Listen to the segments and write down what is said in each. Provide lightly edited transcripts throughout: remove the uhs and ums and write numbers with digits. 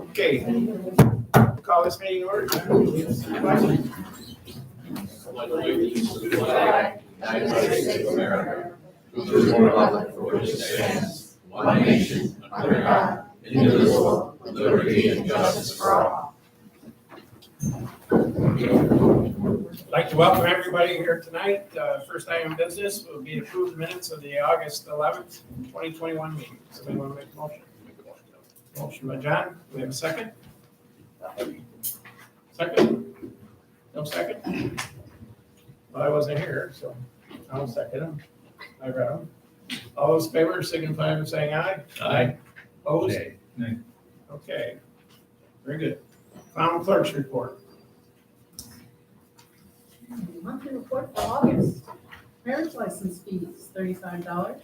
Okay, call this meeting to order. Allegiance to the flag, United States of America, to the republic for which it stands, one nation, under God, indivisible, with liberty and justice for all. I'd like to welcome everybody here tonight. First item of business will be approved the minutes of the August 11th, 2021 meeting. Somebody want to make a motion? Motion by John. Do we have a second? Second? No second? Well, I wasn't here, so I'll second them. I read them. All those in favor signify by saying aye. Aye. Opposed? Nay. Okay. Very good. Final clerk's report. Monthly report for August. Marriage license fees, $35.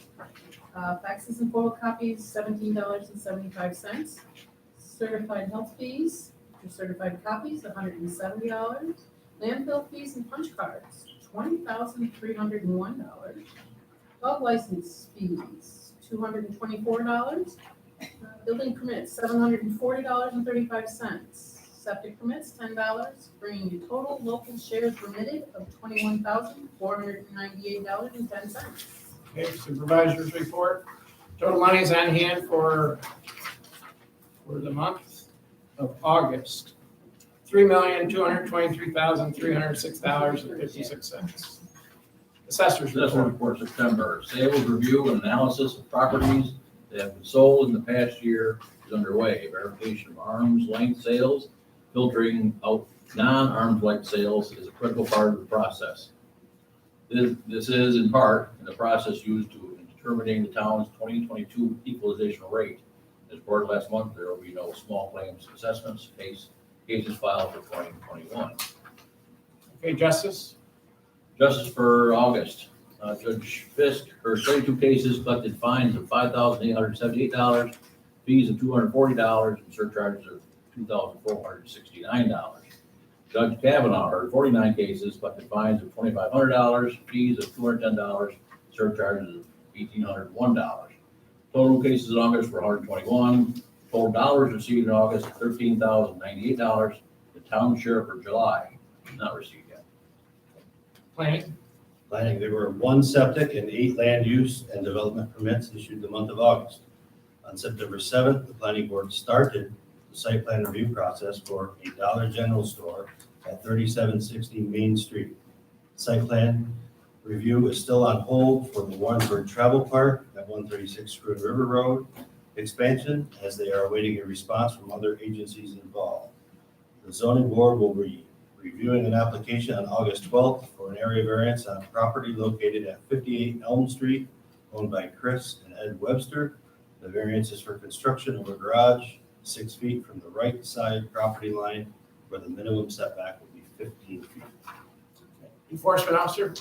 Faxes and photocopies, $17.75. Certified health fees, for certified copies, $170. Landfill fees and punch cards, $20,301. Dog license fees, $224. Building permits, $740.35. Septic permits, $10, bringing the total local shares remitted of $21,498.10. Okay, supervisor's report. Total monies on hand for the month of August, $3,223,306.56. Assessor's Assessment report. report September. Sales review and analysis of properties that have been sold in the past year is underway. Verification of arm's length sales, filtering out non-arm's length sales is a critical part of the process. This is in part in the process used in determining the town's 2022 equalization rate. As reported last month, there will be no small claims assessments cases filed for 2021. Okay, Justice. Justice for August. Judge Fisk heard 32 cases, collected fines of $5,878, fees of $240, and surcharges of $2,469. Judge Kavanaugh heard 49 cases, collected fines of $2,500, fees of $210, surcharges of $1,801. Total cases in August were 121. Total dollars received in August, $13,098. The town share for July is not received yet. Planning. Planning, there were 1 septic and 8 land use and development permits issued the month of August. On September 7th, the planning board started the site plan review process for a Dollar General store at 3760 Main Street. Site plan review is still on hold for the Warrensburg Travel Park at 136 Screw River Road expansion, as they are awaiting a response from other agencies involved. The zoning board will be reviewing an application on August 12th for an area variance on property located at 58 Elm Street, owned by Chris and Ed Webster. The variance is for construction of a garage 6 feet from the right side property line, where the minimum setback will be 15 feet. Enforcement officer.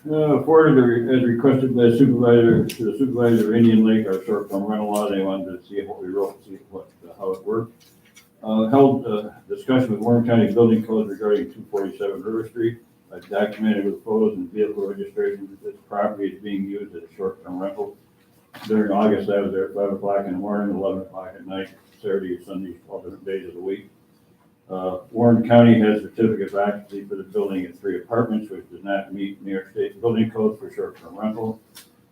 Forwarded as requested by the supervisor to the supervisor of Indian Lake, our short-term rental law. They wanted to see what we wrote, see how it worked. Held a discussion with Warren County Building Codes regarding 247 River Street. I documented with photos and vehicle registration that this property is being used as a short-term rental. During August, I was there at 5 o'clock in the morning, 11 o'clock at night, Saturday, Sunday, alternate days of the week. Warren County has certificate of occupancy for the building at 3 apartments, which does not meet New York State building codes for short-term rental.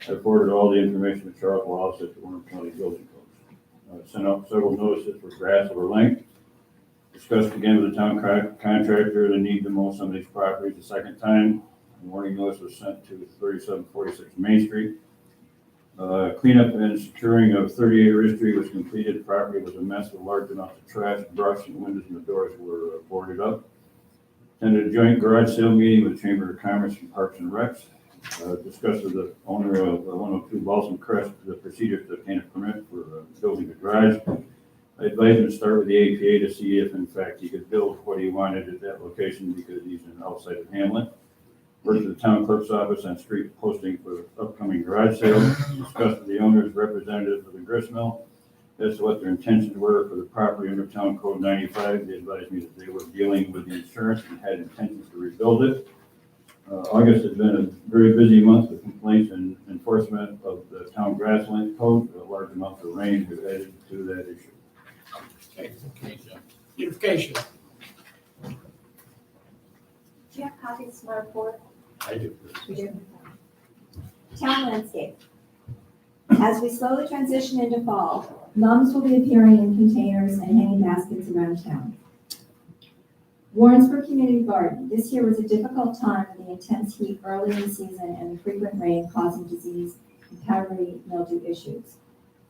I forwarded all the information to Charles Wallace at the Warren County Building Codes. Sent out several notices for grass over length. Discussed again with the town contractor the need to mow some of these properties a second time. A warning notice was sent to 3746 Main Street. Cleanup and securing of 38 Ridge Street was completed. The property was a mess with large amounts of trash, brush, and windows and the doors were boarded up. Attended a joint garage sale meeting with the Chamber of Commerce and Parks and Recs. Discussed with the owner of 102 Balsam Crest the procedure to obtain a permit for building a garage. I advised him to start with the APA to see if in fact he could build what he wanted at that location because he's an outside of Hamlet. Worked at the town clerk's office on street posting for the upcoming garage sale. Discussed with the owner's representative of the grist mill as to what their intentions were for the property under Town Code 95. They advised me that they were dealing with the insurance and had intentions to rebuild it. August has been a very busy month with complaints and enforcement of the town grassland code. A large amount of rain has added to that issue. Okay, Thanks, Jim. beautification. Do you have copies of my report? I do. We do. Town landscape. As we slowly transition into fall, mums will be appearing in containers and hanging baskets around town. Warrensburg Community Garden. This year was a difficult time with the intense heat early in the season and the frequent rain causing disease and powdery mildew issues.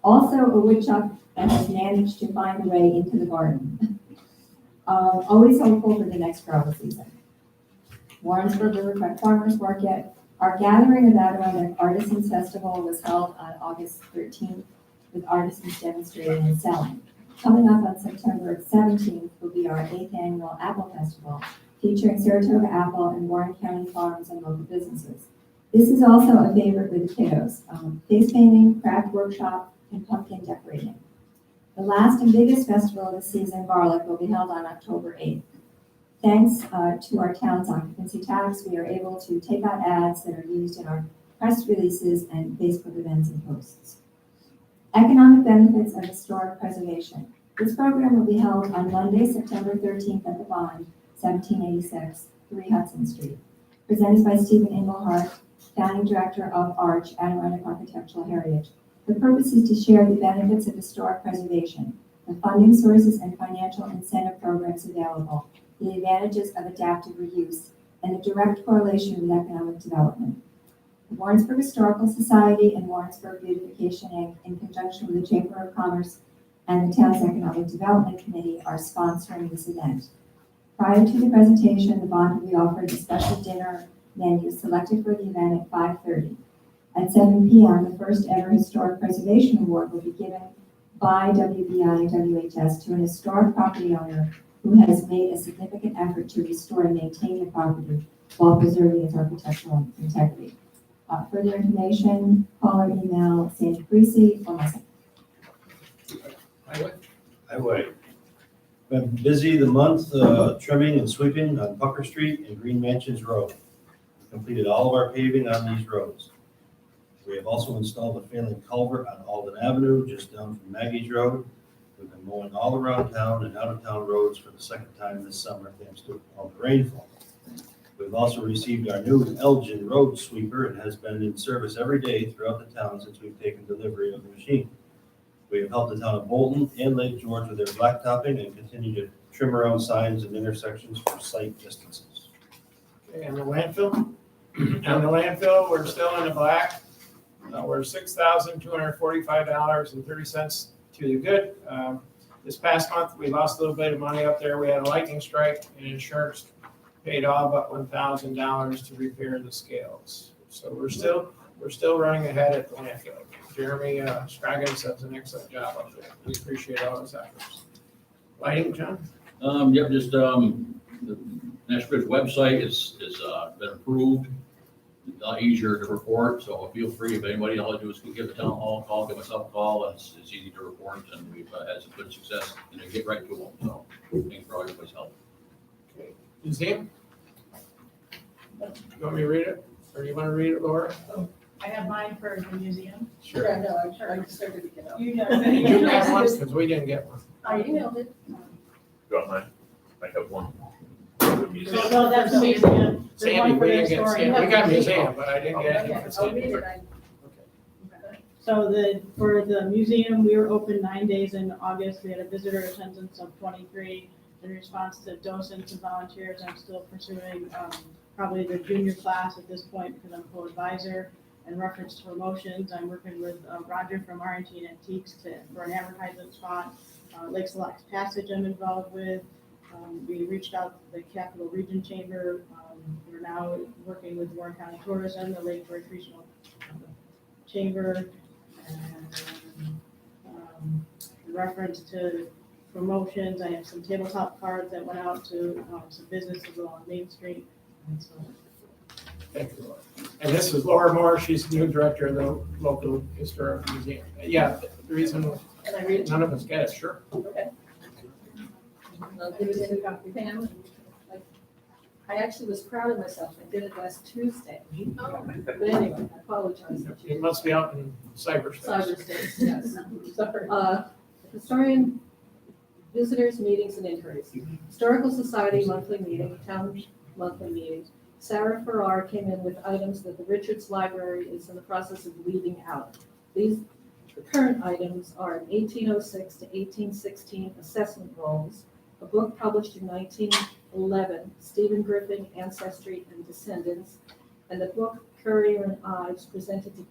Also, a woodchuck has managed to find a way into the garden. Always hopeful for the next growing season. Warrensburg Riverfront Farmers Market. Our gathering of Adirondack Artisans Festival was held on August 13th with artisans demonstrating and selling. Coming up on September 17th will be our 8th annual Apple Festival, featuring Saratoga Apple and Warren County farms and local businesses. This is also a favorite with the kiddos. Face painting, craft workshop, and pumpkin decorating. The last and biggest festival of the season, Garlic, will be held on October 8th. Thanks to our town's occupancy tax, we are able to take out ads that are used in our press releases and Facebook events and posts. Economic benefits of historic preservation. This program will be held on Monday, September 13th at the Bond, 1786, 3 Hudson Street. Presented by Stephen Engelhardt, Founding Director of ARCH, Adirondack Architectural Heritage. The purpose is to share the benefits of historic preservation, the funding sources and financial incentive programs available, the advantages of adaptive reuse, and the direct correlation with economic development. The Warrensburg Historical Society and Warrensburg Beautification Inc., in conjunction with the Chamber of Commerce and the town's Economic Development Committee, are sponsoring this event. Prior to the presentation, the bond will be offered a special dinner menu selected for the event at 5:30. At 7 p.m., the first ever Historic Preservation Award will be given by WBI and WHS to an historic property owner who has made a significant effort to restore and maintain the property while preserving its architectural integrity. Further information, call or email Sandy Creasy or myself. Highway. Been busy the month trimming and sweeping on Pucker Street and Green Mansions Road. We completed all of our paving on these roads. We have also installed a failing culvert on Alden Avenue, just down from Maggie's Road. We've been mowing all around town and out of town roads for the second time this summer, thanks to all the rainfall. We've also received our new Elgin road sweeper and has been in service every day throughout the town since we've taken delivery of the machine. We have helped the town of Bolton and Lake George with their blacktopping and continue to trim around signs and intersections for sight distances. Okay, and the landfill? On the landfill, we're still in the black. We're $6,245.30 to the good. This past month, we lost a little bit of money up there. We had a lightning strike and insurance paid all but $1,000 to repair the scales. So we're still running ahead at the landfill. Jeremy Scroggins does an excellent job up there. We appreciate all his efforts. Lighting, John? Yep, just, the National Grid's website is been approved. A lot easier to report, so feel free, if anybody, all I do is give the town hall a call, give myself a call, and it's easy to report, and we've had some good success, get right to them, so thanks for all everybody's help. Okay. Museum? You want me to read it? Or do you want to read it, Laura? I have mine for the museum. Sure. Yeah, no, I'm sure I started to get up. You You have one, because we didn't get one. I emailed it. Got mine. I have one. The museum. No, that's the museum. There's Sandy, one for we the didn't get historian. Sandy. We got museum, but I didn't get Okay, anything for I'll Sandy. read it. Okay. So for the museum, we were open 9 days in August. We had a visitor attendance of 23. In response to docents and volunteers, I'm still pursuing probably the junior class at this point because I'm co-advisor. In reference to promotions, I'm working with Roger from R&T Antiques for an advertisement spot. Lake Select's Passage I'm involved with. We reached out to the Capital Region Chamber. We're now working with Warren County Tourism, the Lake George Regional Chamber. And in reference to promotions, I have some tabletop cards that went out to some businesses along Main Street. And so, Thank you, Laura. And this is Laura Moore. She's the new director of the local historic museum. Yeah, the reason And I read it. none of us get it, sure. Okay. I'll give it to Pam. I actually was proud of myself. I did it last Tuesday. Oh, But anyway, I apologize. You must be out in cyberspace. Cyberspace, yes. sorry. Historian visitors, meetings, and inquiries. Historical Society monthly meeting, town monthly meeting. Sarah Farrar came in with items that the Richards Library is in the process of leaving out. The current items are 1806 to 1816 assessment rolls, a book published in 1911, Stephen Griffin, Ancestry and Descendants, and the book Courier and Ives presented to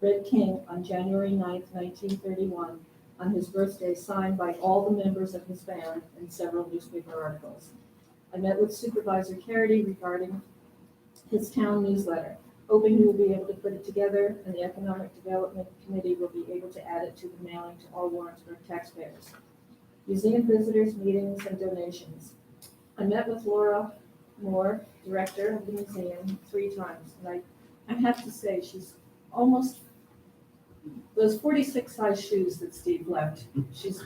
Red King on January 9th, 1931, on his birthday, signed by all the members of his band and several newspaper articles. I met with Supervisor Carity regarding his town newsletter, hoping he will be able to put it together and the Economic Development Committee will be able to add it to the mailing to all Warrensburg taxpayers. Museum visitors, meetings, and donations. I met with Laura Moore, director of the museum, 3 times, and I have to say, she's almost those 46 size shoes that Steve left. She's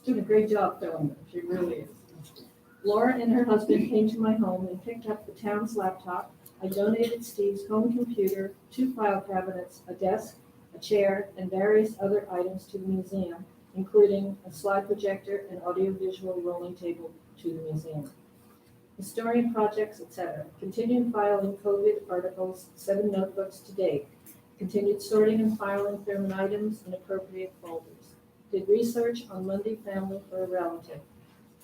doing a great job filling them. She really is. Laura and her husband came to my home and picked up the town's laptop. I donated Steve's home computer, 2 file cabinets, a desk, a chair, and various other items to the museum, including a slide projector and audiovisual rolling table to the museum. Historian projects, etc. Continued filing COVID articles, 7 notebooks to date. Continued sorting and filing Thurman items in appropriate folders. Did research on Mundy family for a relative.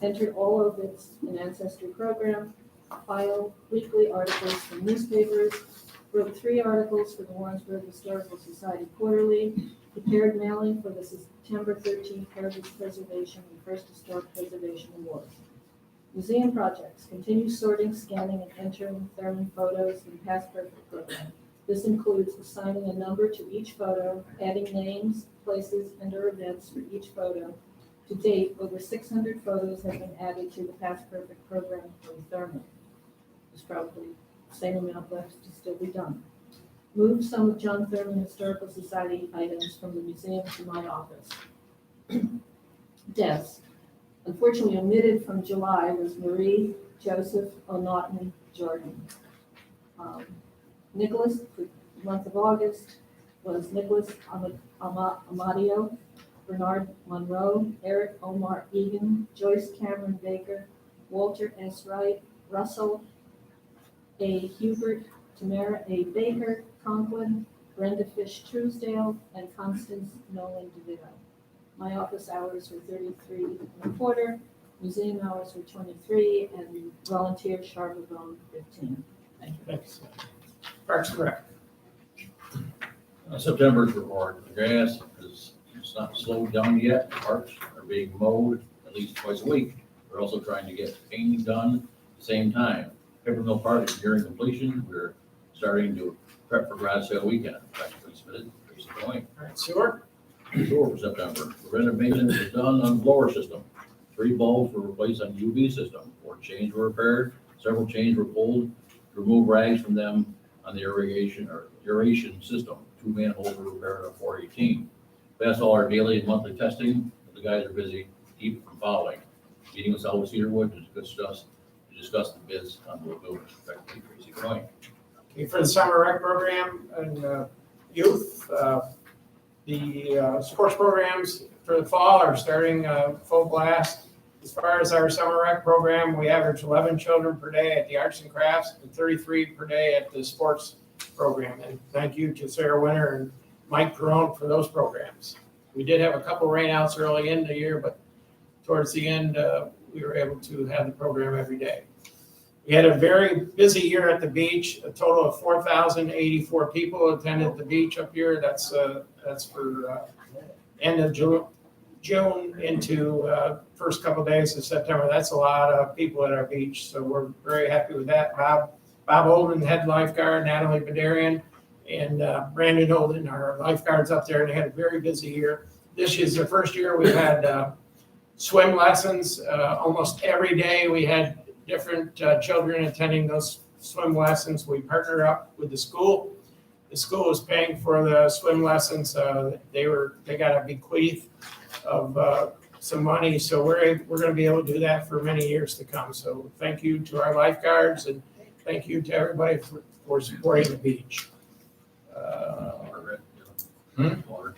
Entered all of its in Ancestry program. Filed weekly articles from newspapers. Wrote 3 articles for the Warrensburg Historical Society Quarterly. Prepared mailing for the September 13th Heritage Preservation and First Historic Preservation Awards. Museum projects. Continue sorting, scanning, and entering Thurman photos in Past Perfect program. This includes assigning a number to each photo, adding names, places, and/or events for each photo. To date, over 600 photos have been added to the Past Perfect program from Thurman. There's probably the same amount left to still be done. Moved some of John Thurman Historical Society items from the museum to my office. Deaths. Unfortunately omitted from July was Marie Joseph O'Naughton Jordan. Nicholas, for the month of August, was Nicholas Amadio, Bernard Monroe, Eric Omar Egan, Joyce Cameron Baker, Walter S. Wright, Russell A. Hubert, Tamara A. Baker, Conklin, Brenda Fish Truesdale, and Constance Nolan DeVito. My office hours were 33 and a quarter, museum hours were 23, and volunteer Charbonneau 15. Thank you. Thanks. Parks and Rec. September's report, the grass is it's not slowed down yet. Parks are being mowed at least twice a week. We're also trying to get painting done at the same time. Peppermill Park is nearing completion. We're starting to prep for garage sale weekend. Practically submitted, Tracy going. All right, Sewer. Sewer for September. Preventive maintenance is done on blower system. 3 bulbs were replaced on UV system. 4 chains were repaired. Several chains were pulled to remove rags from them on the aeration system. 2 manholes were repaired on 418. That's all our daily and monthly testing. The guys are busy to keep it from fouling. Meeting with South Cedarwood to discuss the bids on the lagoon. Effectively, Tracy going. Okay, for the summer rec program and youth, the sports programs for the fall are starting full blast. As far as our summer rec program, we average 11 children per day at the arts and crafts and 33 per day at the sports program. And thank you to Sarah Winter and Mike Perone for those programs. We did have a couple rainouts early in the year, but towards the end, we were able to have the program every day. We had a very busy year at the beach. A total of 4,084 people attended the beach up here. That's for end of June into first couple days of September. That's a lot of people at our beach, so we're very happy with that. Bob Olden, head lifeguard, Natalie Badarian, and Brandon Olden are lifeguards up there, and they had a very busy year. This is the first year we've had swim lessons almost every day. We had different children attending those swim lessons. We partnered up with the school. The school is paying for the swim lessons. They got a bequeath of some money, so we're gonna be able to do that for many years to come. So thank you to our lifeguards and thank you to everybody for supporting the beach. Water.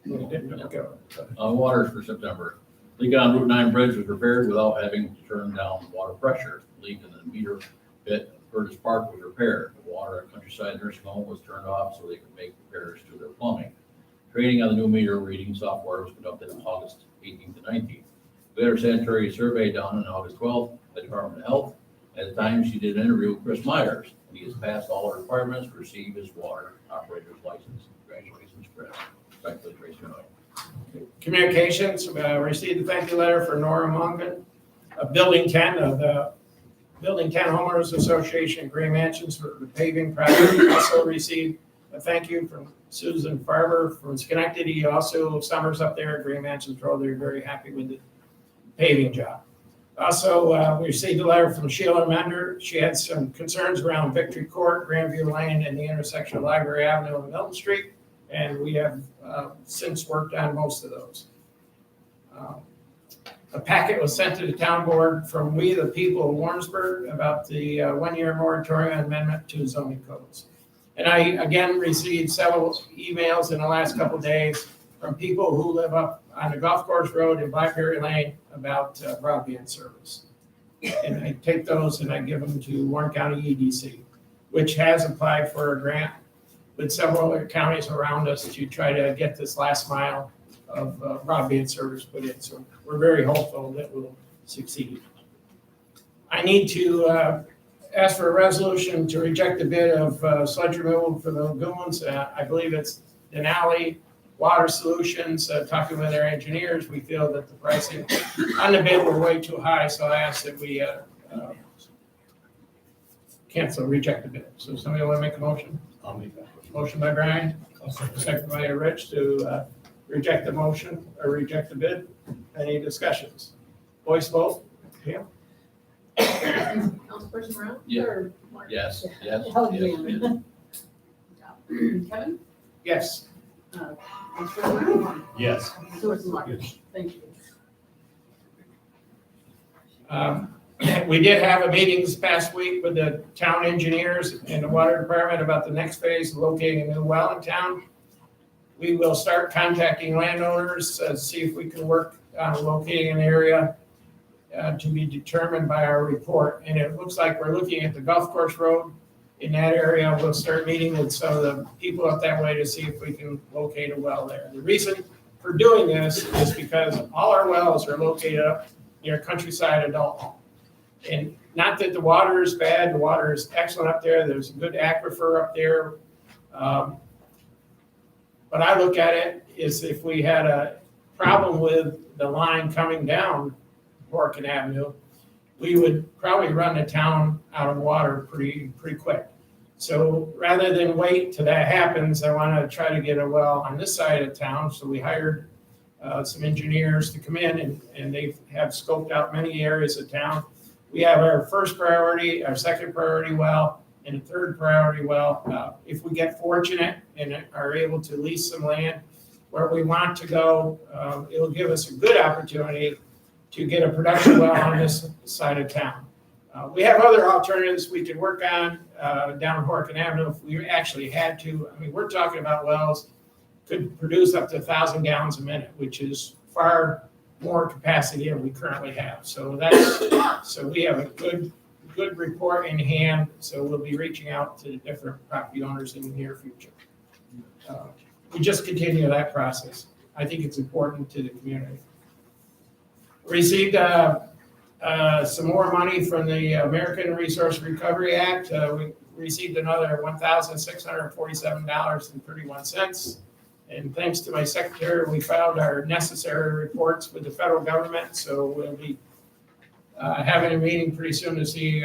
Go. Waters for September. Leak on Route 9 bridge was repaired without having to turn down water pressure. Leak in the meter pit at Curtis Park was repaired. The water at Countryside Nursing Home was turned off so they could make repairs to their plumbing. Training on the new meter reading software was conducted on August 18th to 19th. We had our sanitary survey done on August 12th by the Department of Health. At the time, she did an interview with Chris Myers. He has passed all the requirements to receive his water operator's license. Congratulations, Chris. Respectfully, Tracy Miller. Communications, received a thank you letter for Nora Mongan of Building 10 of the Building 10 Homeowners Association Green Mansions for the paving project. Also received a thank you from Susan Farber from Schenectady. Also, Summers up there at Green Mansions Road. They're very happy with the paving job. Also, we received a letter from Sheila Mender. She had some concerns around Victory Court, Grandview Lane, and the intersection of Library Avenue and Milton Street. And we have since worked on most of those. A packet was sent to the town board from We the People of Warrensburg about the one-year moratorium amendment to zoning codes. And I, again, received several emails in the last couple of days from people who live up on the Golf Course Road in Blackberry Lane about broadband service. And I take those and I give them to Warren County EDC, which has applied for a grant with several other counties around us to try to get this last mile of broadband service put in. So we're very hopeful that we'll succeed. I need to ask for a resolution to reject the bid of sludge removal for the lagoons. I believe it's Denali Water Solutions. Talking with our engineers, we feel that the pricing on the bid were way too high, so I asked that we reject the bid. So somebody want to make a motion? I'll make that. Motion by Brian, second by Rich to reject the motion or reject the bid. Any discussions? Voice vote? Yeah. Councilperson Brown? Yeah. Or Mark? Yes, yes, Oh, yes. yeah. yes. Kevin? Yes. Councilperson Brown? Yes. So it's Mark. Thank you. We did have a meeting this past week with the town engineers and the water department about the next phase of locating a new well in town. We will start contacting landowners, see if we can work on locating an area to be determined by our report. And it looks like we're looking at the Golf Course Road in that area. We'll start meeting with some of the people up that way to see if we can locate a well there. The reason for doing this is because all our wells are located up near Countryside Adult Home. And not that the water is bad, the water is excellent up there. There's a good aquifer up there. But I look at it is if we had a problem with the line coming down Horkin Avenue, we would probably run the town out of water pretty quick. So rather than wait till that happens, I want to try to get a well on this side of town. So we hired some engineers to come in and they have scoped out many areas of town. We have our first priority, our second priority well, and a third priority well. If we get fortunate and are able to lease some land where we want to go, it'll give us a good opportunity to get a production well on this side of town. We have other alternatives we could work on down Horkin Avenue if we actually had to. I mean, we're talking about wells could produce up to 1,000 gallons a minute, which is far more capacity than we currently have. So we have a good report in hand. So we'll be reaching out to the different property owners in the near future. We just continue that process. I think it's important to the community. Received some more money from the American Resource Recovery Act. We received another $1,647.31. And thanks to my secretary, we filed our necessary reports with the federal government. So we'll be having a meeting pretty soon to see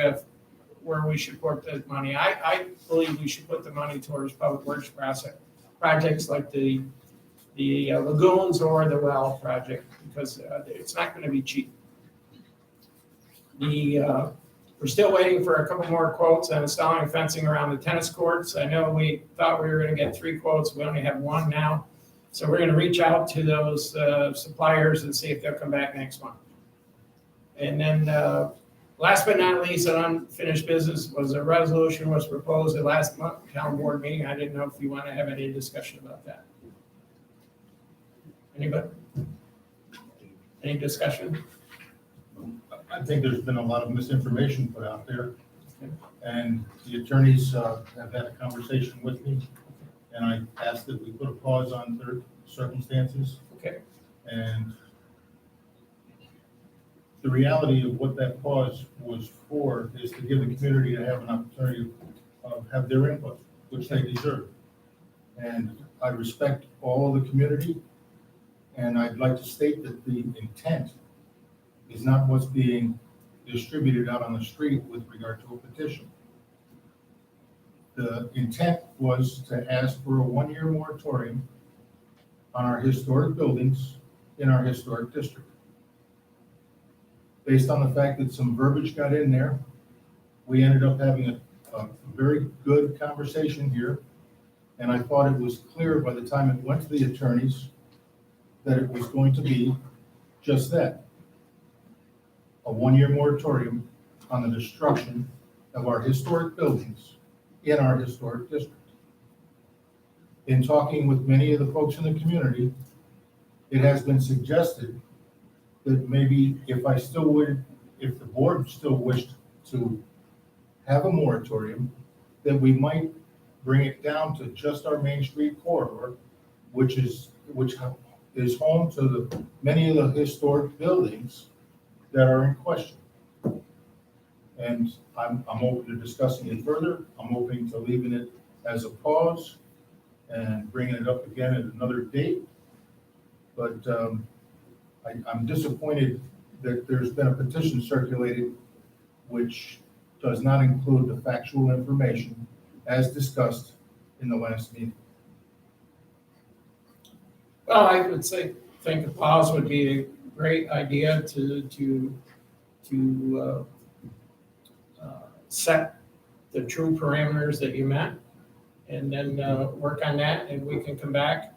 where we should put the money. I believe we should put the money towards public works projects like the lagoons or the well project, because it's not going to be cheap. We're still waiting for a couple more quotes on installing fencing around the tennis courts. I know we thought we were going to get 3 quotes. We only have 1 now. So we're gonna reach out to those suppliers and see if they'll come back next month. And then, last but not least, an unfinished business was a resolution was proposed at last month town board meeting. I didn't know if you want to have any discussion about that. Anybody? Any discussion? I think there's been a lot of misinformation put out there. And the attorneys have had a conversation with me. And I asked that we put a pause on certain circumstances. Okay. And the reality of what that pause was for is to give the community to have an opportunity to have their input, which they deserve. And I respect all of the community. And I'd like to state that the intent is not what's being distributed out on the street with regard to a petition. The intent was to ask for a one-year moratorium on our historic buildings in our historic district. Based on the fact that some verbiage got in there, we ended up having a very good conversation here. And I thought it was clear by the time it went to the attorneys that it was going to be just that. A one-year moratorium on the destruction of our historic buildings in our historic district. In talking with many of the folks in the community, it has been suggested that maybe if the board still wished to have a moratorium, that we might bring it down to just our Main Street corridor, which is home to many of the historic buildings that are in question. And I'm open to discussing it further. I'm open to leaving it as a pause and bringing it up again at another date. But I'm disappointed that there's been a petition circulated which does not include the factual information as discussed in the last meeting. Well, I would think a pause would be a great idea to set the true parameters that you meant, and then work on that, and we can come back.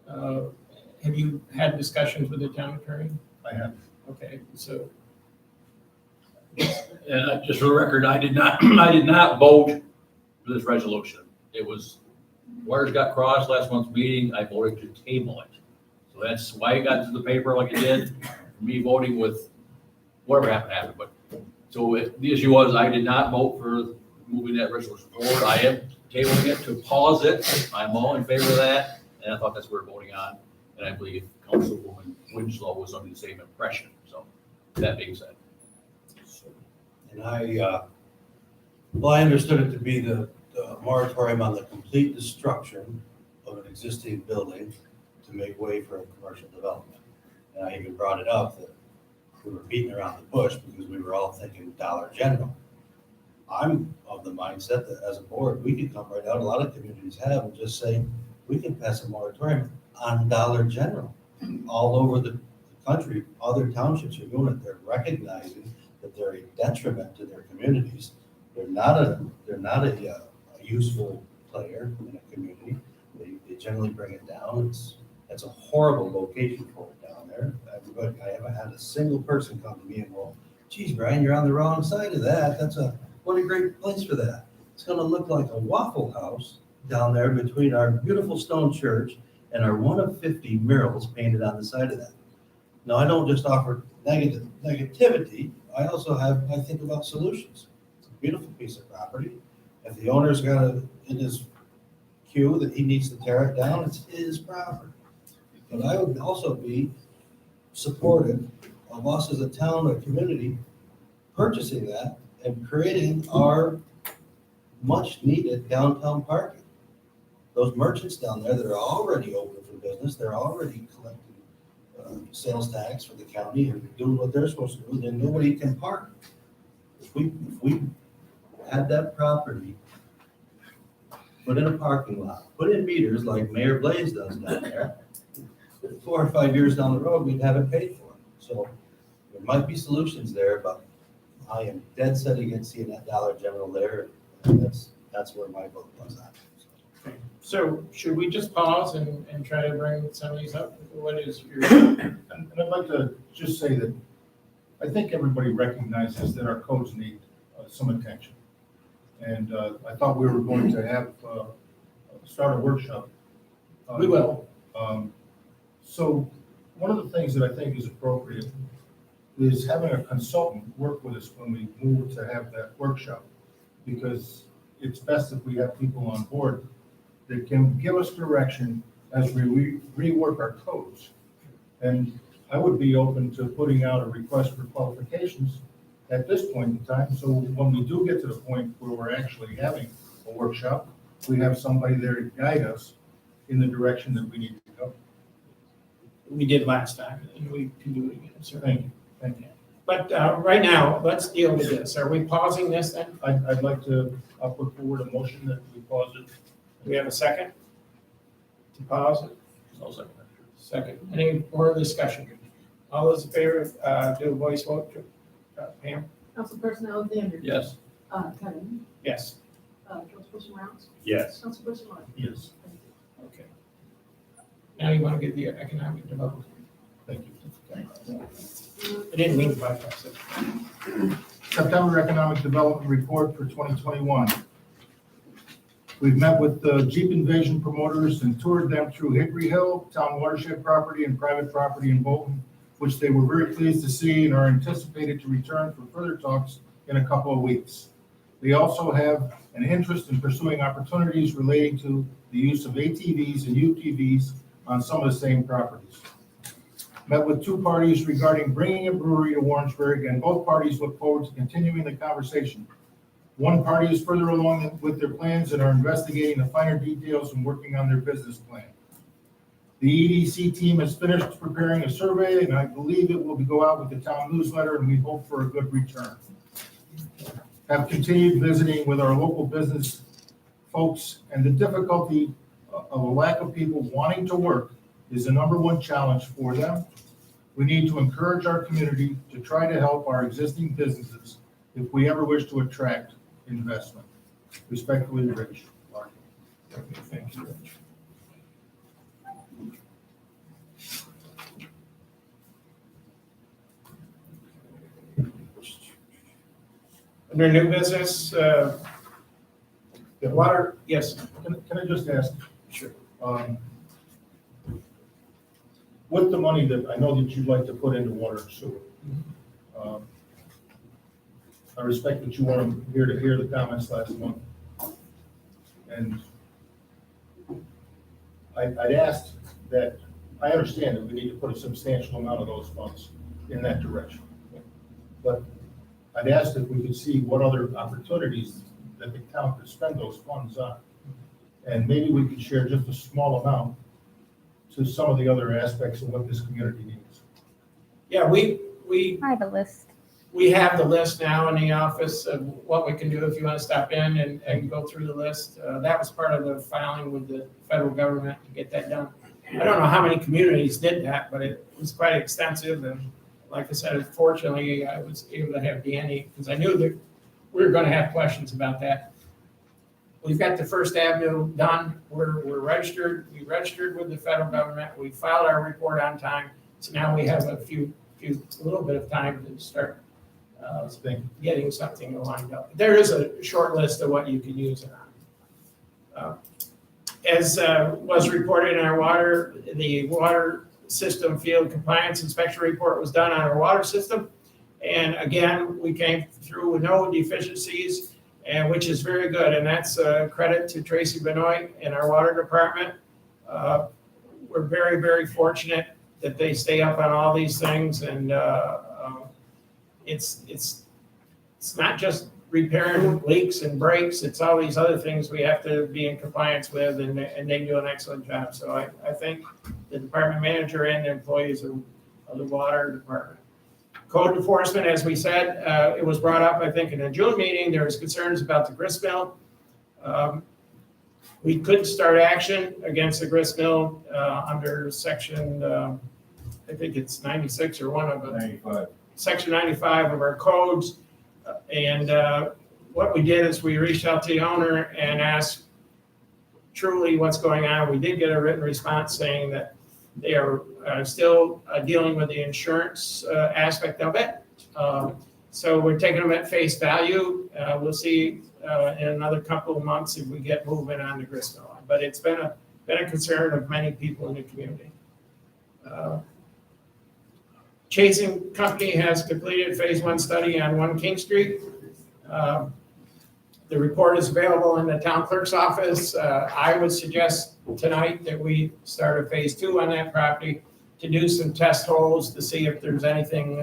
Have you had discussions with the town attorney? I have. Okay, so, And just for the record, I did not vote for this resolution. It was, wires got crossed last month's meeting, I voted to table it. So that's why it got to the paper like it did, me voting with whatever happened, but, so the issue was, I did not vote for moving that resolution forward. I am tabling it to pause it, I'm all in favor of that, and I thought that's what we're voting on. And I believe Councilwoman Winslow was under the same impression, so, that being said. And I understood it to be the moratorium on the complete destruction of an existing building to make way for a commercial development. And I even brought it up that we were beating around the bush because we were all thinking Dollar General. I'm of the mindset that as a board, we could come right out, a lot of communities have, and just say, we can pass a moratorium on Dollar General. All over the country, other townships are doing it. They're recognizing that they're a detriment to their communities. They're not a useful player in a community. They generally bring it down. It's a horrible location for it down there. I haven't had a single person come to me and go, geez, Brian, you're on the wrong side of that. What a great place for that. It's gonna look like a Waffle House down there between our beautiful stone church and our one of 50 murals painted on the side of that. Now, I don't just offer negativity. I also I think about solutions. It's a beautiful piece of property. If the owner's got in his queue that he needs to tear it down, it's his property. But I would also be supportive of us as a town or community purchasing that and creating our much needed downtown parking. Those merchants down there that are already open for business, they're already collecting sales tax for the county and doing what they're supposed to do, then nobody can park. If we had that property, put in a parking lot, put in meters like Mayor Blaze does down there, 4 or 5 years down the road, we'd have it paid for. So there might be solutions there, but I am dead set against seeing that Dollar General there, and that's where my vote was on. So should we just pause and try to bring some of these up? What is your, And I'd like to just say that I think everybody recognizes that our codes need some attention. And I thought we were going to have, start a workshop. we will. So one of the things that I think is appropriate is having a consultant work with us when we move to have that workshop. Because it's best if we have people on board that can give us direction as we rework our codes. And I would be open to putting out a request for qualifications at this point in time. So when we do get to the point where we're actually having a workshop, we have somebody there to guide us in the direction that we need to go. We did last time, and we can do it again, so. Thank you. Thank you. But right now, let's deal with this. Are we pausing this then? I'd like to, I'll put forward a motion that we pause it. Do we have a second? To pause it? I'll second that. Second. Any more discussion? All those in favor, do a voice vote. Pam? Councilperson Alexander. Yes. Kevin. Yes. Councilperson Rounds. Yes. Councilperson Martin. Yes. Okay. Now you want to get the economic development. Thank you. I didn't mean to bypass it. September Economic Development Report for 2021. We've met with the Jeep Invasion promoters and toured them through Hickory Hill, town watershed property and private property in Bolton, which they were very pleased to see and are anticipated to return for further talks in a couple of weeks. They also have an interest in pursuing opportunities relating to the use of ATVs and UTVs on some of the same properties. Met with two parties regarding bringing a brewery to Warrensburg, and both parties look forward to continuing the conversation. One party is further along with their plans and are investigating the finer details and working on their business plan. The EDC team has finished preparing a survey, and I believe it will go out with the town newsletter, and we hope for a good return. Have continued visiting with our local business folks, and the difficulty of a lack of people wanting to work is the number one challenge for them. We need to encourage our community to try to help our existing businesses if we ever wish to attract investment. Respectfully, Rich. Okay, thank you, Rich. Under new business, water, yes. Can I just ask, Sure. with the money that I know that you'd like to put into water and sewer, I respect that you weren't here to hear the comments last month. And I'd asked that, I understand that we need to put a substantial amount of those funds in that direction. But I'd asked if we could see what other opportunities that the town could spend those funds on. And maybe we could share just a small amount to some of the other aspects of what this community needs. Yeah, we I have a list. we have the list now in the office of what we can do if you want to stop in and go through the list. That was part of the filing with the federal government to get that done. I don't know how many communities did that, but it was quite extensive. And like I said, fortunately, I was able to have Danny, because I knew that we were going to have questions about that. We've got the First Avenue done. We're registered. We registered with the federal government. We filed our report on time. So now we have a little bit of time to start getting something lined up. There is a short list of what you can use it on. As was reported in our the water system field compliance inspection report was done on our water system. And again, we came through with no deficiencies, and which is very good. And that's a credit to Tracy Benoit and our water department. We're very, very fortunate that they stay up on all these things. And it's not just repairing leaks and breaks, it's all these other things we have to be in compliance with, and they do an excellent job. So I think the department manager and the employees of the water department. Code enforcement, as we said, it was brought up, I think, in a June meeting. There was concerns about the grist mill. We couldn't start action against the grist mill under section, I think it's 96 or one of them. 95. Section 95 of our codes. And what we did is we reached out to the owner and asked truly what's going on. We did get a written response saying that they are still dealing with the insurance aspect of it. So we're taking them at face value. We'll see in another couple of months if we get moving on the grist mill. But it's been a concern of many people in the community. Chasing Company has completed phase 1 study on 1 King Street. The report is available in the town clerk's office. I would suggest tonight that we start a phase 2 on that property to do some test holes to see if there's anything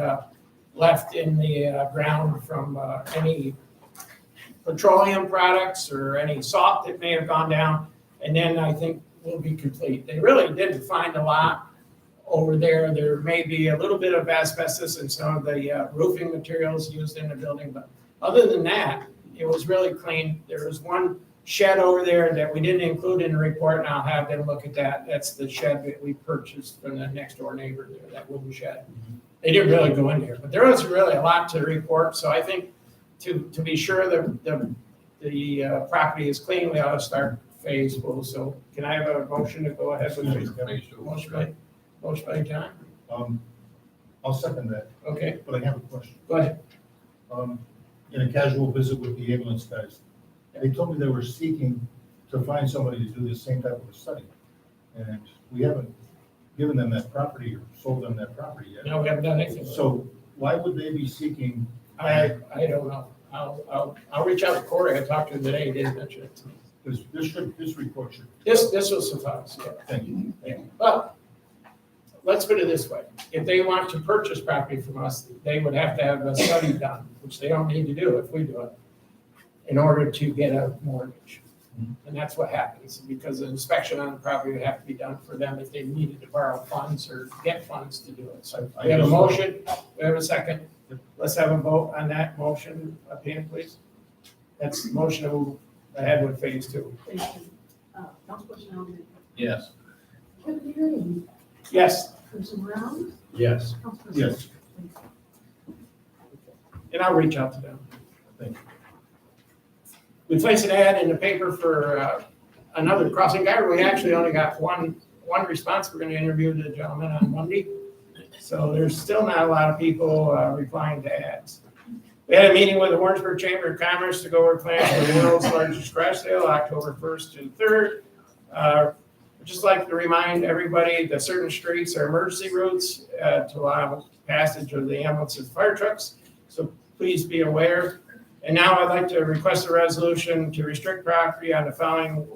left in the ground from any petroleum products or any salt that may have gone down. And then I think we'll be complete. They really didn't find a lot over there. There may be a little bit of asbestos in some of the roofing materials used in the building, but other than that, it was really clean. There was one shed over there that we didn't include in the report, and I'll have them look at that. That's the shed that we purchased from the next door neighbor there, that wooden shed. They didn't really go in there, but there was really a lot to report. So I think to be sure the property is clean, we ought to start phase 2. So can I have a motion to go ahead with phase 2? Motion by John. I'll second that, Okay, but I have a question. go ahead. In a casual visit with the ambulance guys, they told me they were seeking to find somebody to do the same type of a study. And we haven't given them that property or sold them that property yet. No, we haven't done anything. So why would they be seeking? I don't know. I'll reach out to Corey. I talked to him today. He didn't mention it to me. Because this report should, This will suffice, yeah. thank you. Well, let's put it this way. If they want to purchase property from us, they would have to have a study done, which they don't need to do if we do it, in order to get a mortgage. And that's what happens, because the inspection on the property would have to be done for them if they needed to borrow funds or get funds to do it. So we have a motion, we have a second. Let's have a vote on that motion. Pam, please. That's the motion to move ahead with phase 2. Thank you. Councilperson Elman. Yes. Kevin Aaron. Yes, Councilperson Brown. Yes. Councilperson. Yes. and I'll reach out to them. Thank you. We placed an ad in the paper for another crossing guard. We actually only got one response. We're going to interview the gentleman on Monday. So there's still not a lot of people replying to ads. We had a meeting with the Warrensburg Chamber of Commerce to go over plans for the world's largest crash sale, October 1st to 3rd. I'd just like to remind everybody that certain streets are emergency routes to allow passage of the ambulances and fire trucks. So please be aware. And now I'd like to request a resolution to restrict property on the following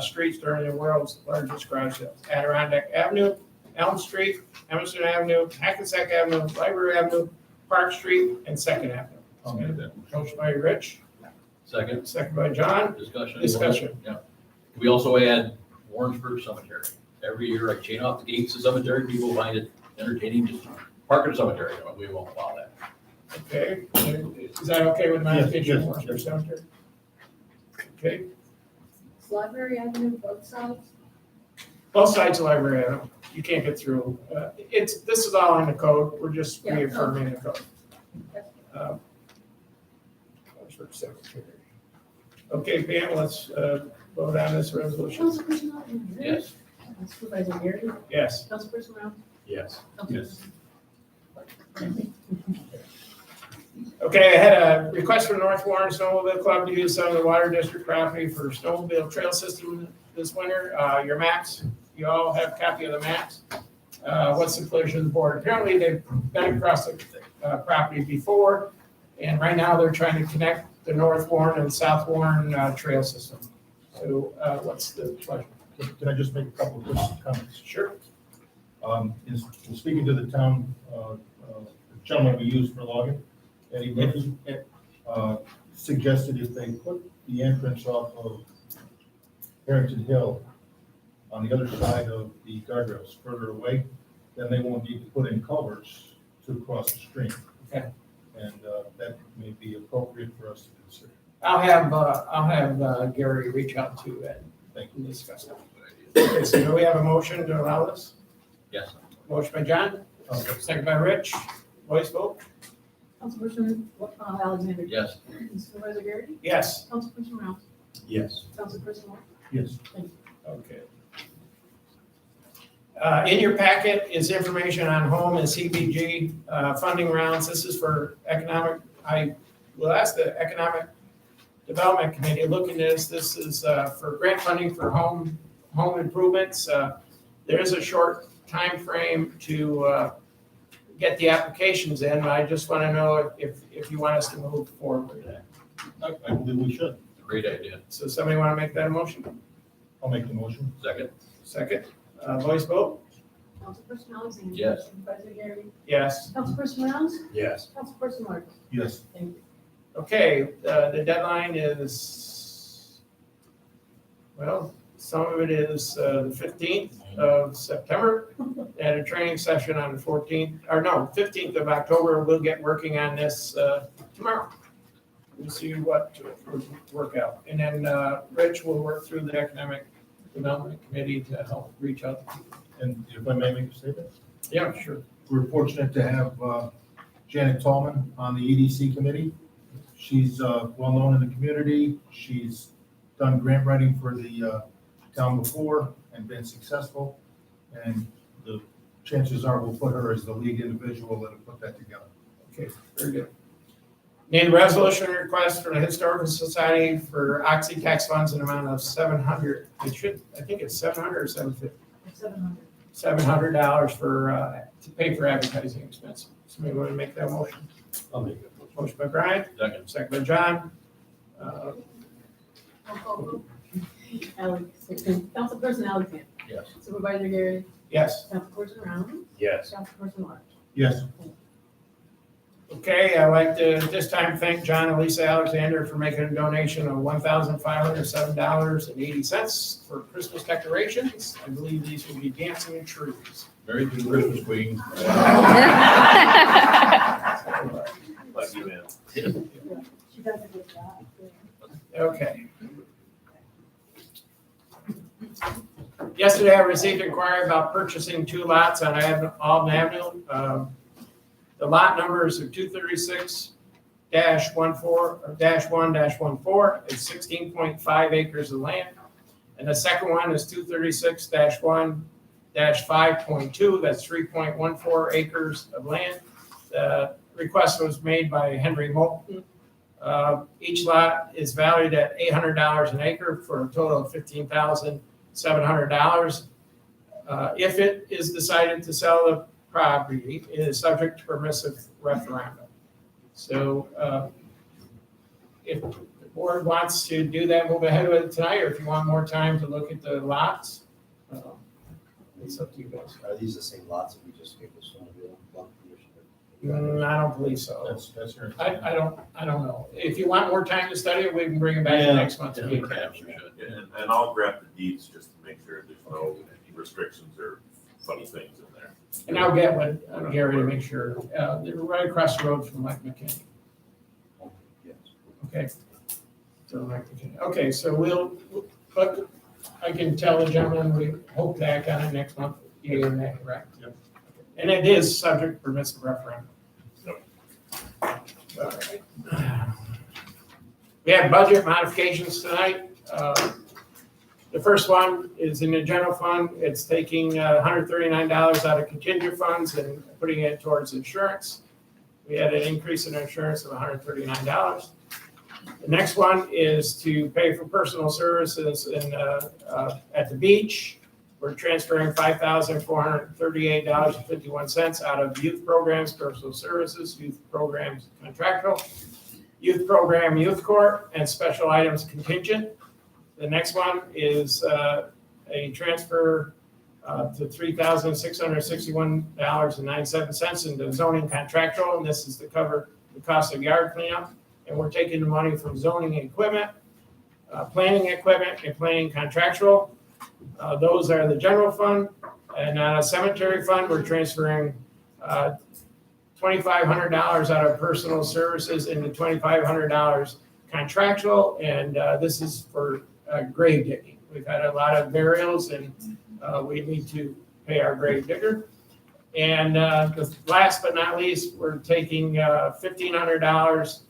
streets during the world's largest crash sale: Adirondack Avenue, Elm Street, Emerson Avenue, Hackensack Avenue, Library Avenue, Park Street, and Second Avenue. I'll make that. Motion by Rich, Second, second by John. discussion. Discussion. Yeah. We also add Warrensburg Cemetery. Every year I chain off the gates of the cemetery. People find it entertaining, just park in the cemetery. We won't allow that. Okay, is that okay with my Yes, application? yes, Warrensburg Cemetery? Okay, Is Library Avenue both sides? both sides of Library Avenue. You can't get through. This is all in the code. We're just Yeah. reaffirming the code. Warrensburg Cemetery. Okay, Pam, let's vote on this resolution. Councilperson Elman. Yes. Supervisor Gary. Yes. Councilperson Brown. Yes. Yes. Okay, I had a request from North Warren Snowmobile Club to use some of the Water District property for snowmobile trail system this winter. Your maps, you all have a copy of the maps. What's the pleasure of the board? Apparently, they've been across the property before, and right now they're trying to connect the North Warren and South Warren trail system. So what's the pleasure? Can I just make a couple of quick comments? Sure. In speaking to the town, gentleman we used for logging, and he suggested if they put the entrance off of Harrington Hill on the other side of the guardrails further away, then they won't need to put in culverts to cross the stream. Okay. And that may be appropriate for us to consider. I'll have Gary reach out to Ed Thank and discuss that. Okay, so do we have a motion to allow this? Yes. Motion by John, second by Rich. Voice vote? Councilperson Alexander. Yes. Supervisor Gary. Yes. Councilperson Brown. Yes. Councilperson Moore. Yes. Okay. In your packet is information on home and CBG funding rounds. This is for economic, I will ask the Economic Development Committee, look at this. This is for grant funding for home improvements. There is a short time frame to get the applications in. I just want to know if you want us to move forward with that. I believe we should. Great idea. So somebody want to make that a motion? I'll make the motion. Second? Second, voice vote? Councilperson Alexander. Yes. Supervisor Gary. Yes. Councilperson Rounds. Yes. Councilperson Martin. Yes. Thank you. Okay, the deadline is, well, some of it is the 15th of September, and a training session on the 14th, or no, 15th of October. We'll get working on this tomorrow. We'll see what work out. And then Rich will work through the Economic Development Committee to help reach out to people. And if I may make a statement? Yeah, sure. We're fortunate to have Janet Tallman on the EDC committee. She's well-known in the community. She's done grant writing for the town before and been successful. And the chances are we'll put her as the lead individual that'll put that together. Okay, very good. Need a resolution request for the Historical Society for Oxy tax funds in amount of $700. I think it's $700 or $750. $700 for, to pay for advertising expenses. Somebody want to make that motion? I'll make it. Motion by Brian, Second. second by John. Roll call vote. Councilperson Alexander. Yes. Supervisor Gary. Yes. Councilperson Rounds. Yes. Councilperson Martin. Yes. Okay, I'd like to at this time thank John and Lisa Alexander for making a donation of $1,507.80 for Christmas decorations. I believe these will be dancing trees. Merry Christmas, Queen. Like you, man. She does a good job. Okay. Yesterday, I received inquiry about purchasing 2 lots on Alden Avenue. The lot numbers are 236-1-14, it's 16.5 acres of land. And the second one is 236-1-5.2, that's 3.14 acres of land. The request was made by Henry Moulton. Each lot is valued at $800 an acre for a total of $15,700. If it is decided to sell the property, it is subject to permissive referendum. So if the board wants to do that, move ahead with it tonight, or if you want more time to look at the lots, it's up to you guys. Are these the same lots that we just gave this one? I don't believe so. That's her. I don't know. If you want more time to study it, we can bring it back next month. Yeah, perhaps we should. And I'll grab the deeds just to make sure there's no restrictions or funny things in there. And I'll get with Gary to make sure. They're right across the road from Mike McKinney. Yes. Okay. So Mike McKinney. Okay, so but I can tell the gentleman we hope to act on it next month. You and that, correct? Yep. And it is subject to permissive referendum. Yep. All right. We have budget modifications tonight. The first one is in the general fund. It's taking $139 out of contingent funds and putting it towards insurance. We had an increase in insurance of $139. The next one is to pay for personal services at the beach. We're transferring $5,438.51 out of youth programs, personal services, youth programs contractual, youth program, youth court, and special items contingent. The next one is a transfer to $3,661.97 into zoning contractual, and this is to cover the cost of yard cleanup. And we're taking the money from zoning equipment, planning equipment, and planning contractual. Those are the general fund. And cemetery fund, we're transferring $2,500 out of personal services into $2,500 contractual, and this is for grave digging. We've had a lot of burials, and we need to pay our grave digger. And the last but not least, we're taking $1,500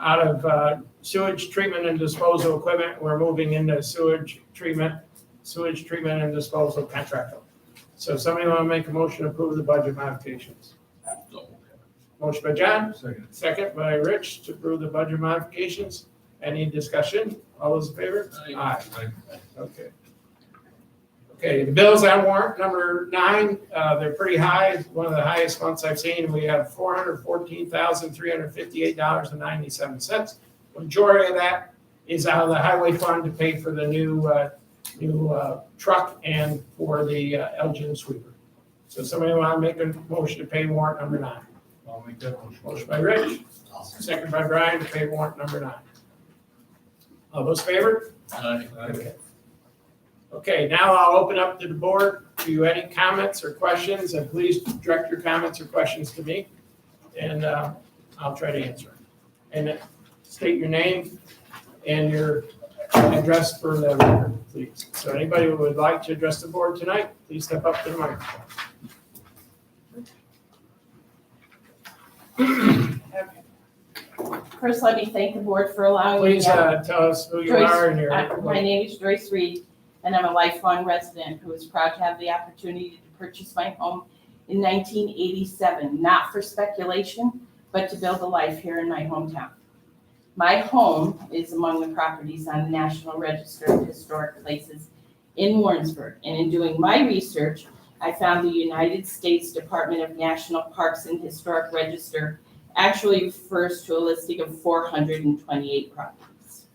out of sewage treatment and disposal equipment, we're moving into sewage treatment and disposal contract. So somebody want to make a motion to approve the budget modifications? Motion by John, second by Rich to approve the budget modifications. Any discussion? All those in favor? Aye. Okay. Okay, the bills on warrant number 9, they're pretty high, one of the highest months I've seen. We have $414,358.97. Majority of that is out of the highway fund to pay for the new truck and for the Elgin sweeper. So somebody want to make a motion to pay warrant number 9? I'll make that motion. Motion by Rich, second by Brian to pay warrant number 9. All those in favor? Okay. Okay, now I'll open up to the board to any comments or questions, and please direct your comments or questions to me, and I'll try to answer. And state your name and your address for the record, please. So anybody who would like to address the board tonight, please step up to the microphone. First, let me thank the board for allowing me. Please tell us who you are and your. My name is Joyce Reed, and I'm a lifelong resident who is proud to have the opportunity to purchase my home in 1987, not for speculation, but to build a life here in my hometown. My home is among the properties on the National Register of Historic Places in Warrensburg, and in doing my research, I found the United States Department of National Parks and Historic Register actually refers to a listing of 428 properties.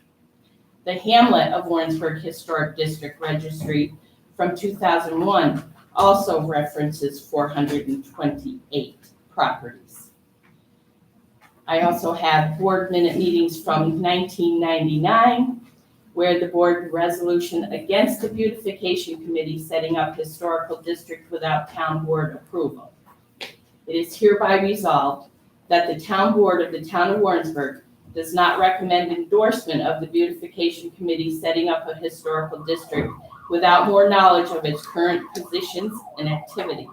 The hamlet of Warrensburg Historic District Registry from 2001 also references 428 properties. I also have board minute meetings from 1999, where the board resolution against the beautification committee setting up historical district without town board approval. It is hereby resolved that the town board of the town of Warrensburg does not recommend endorsement of the beautification committee setting up a historical district without more knowledge of its current positions and activities,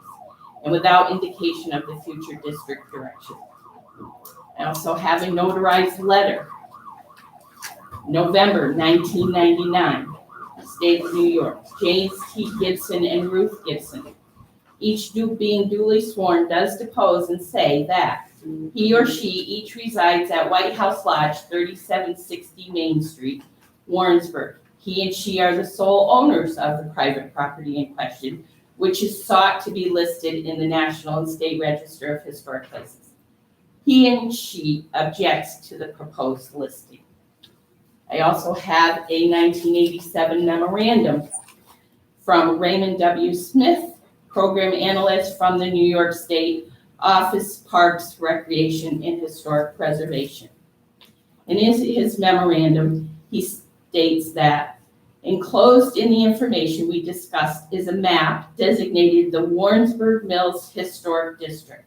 and without indication of the future district direction. I also have a notarized letter, November 1999, State of New York, James T. Gibson and Ruth Gibson. Each being duly sworn does depose and say that he or she each resides at White House Lodge, 3760 Main Street, Warrensburg. He and she are the sole owners of the private property in question, which is sought to be listed in the National and State Register of Historic Places. He and she objects to the proposed listing. I also have a 1987 memorandum from Raymond W. Smith, program analyst from the New York State Office, Parks, Recreation, and Historic Preservation. And in his memorandum, he states that enclosed in the information we discussed is a map designated the Warrensburg Mills Historic District.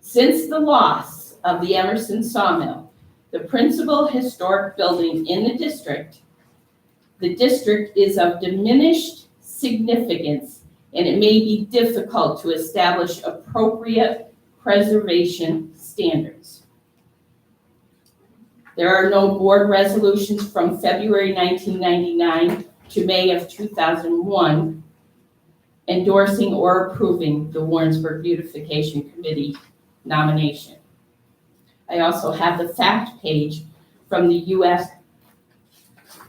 Since the loss of the Emerson Sawmill, the principal historic building in the district is of diminished significance, and it may be difficult to establish appropriate preservation standards. There are no board resolutions from February 1999 to May of 2001 endorsing or approving the Warrensburg Beautification Committee nomination. I also have the fact page from the U.S.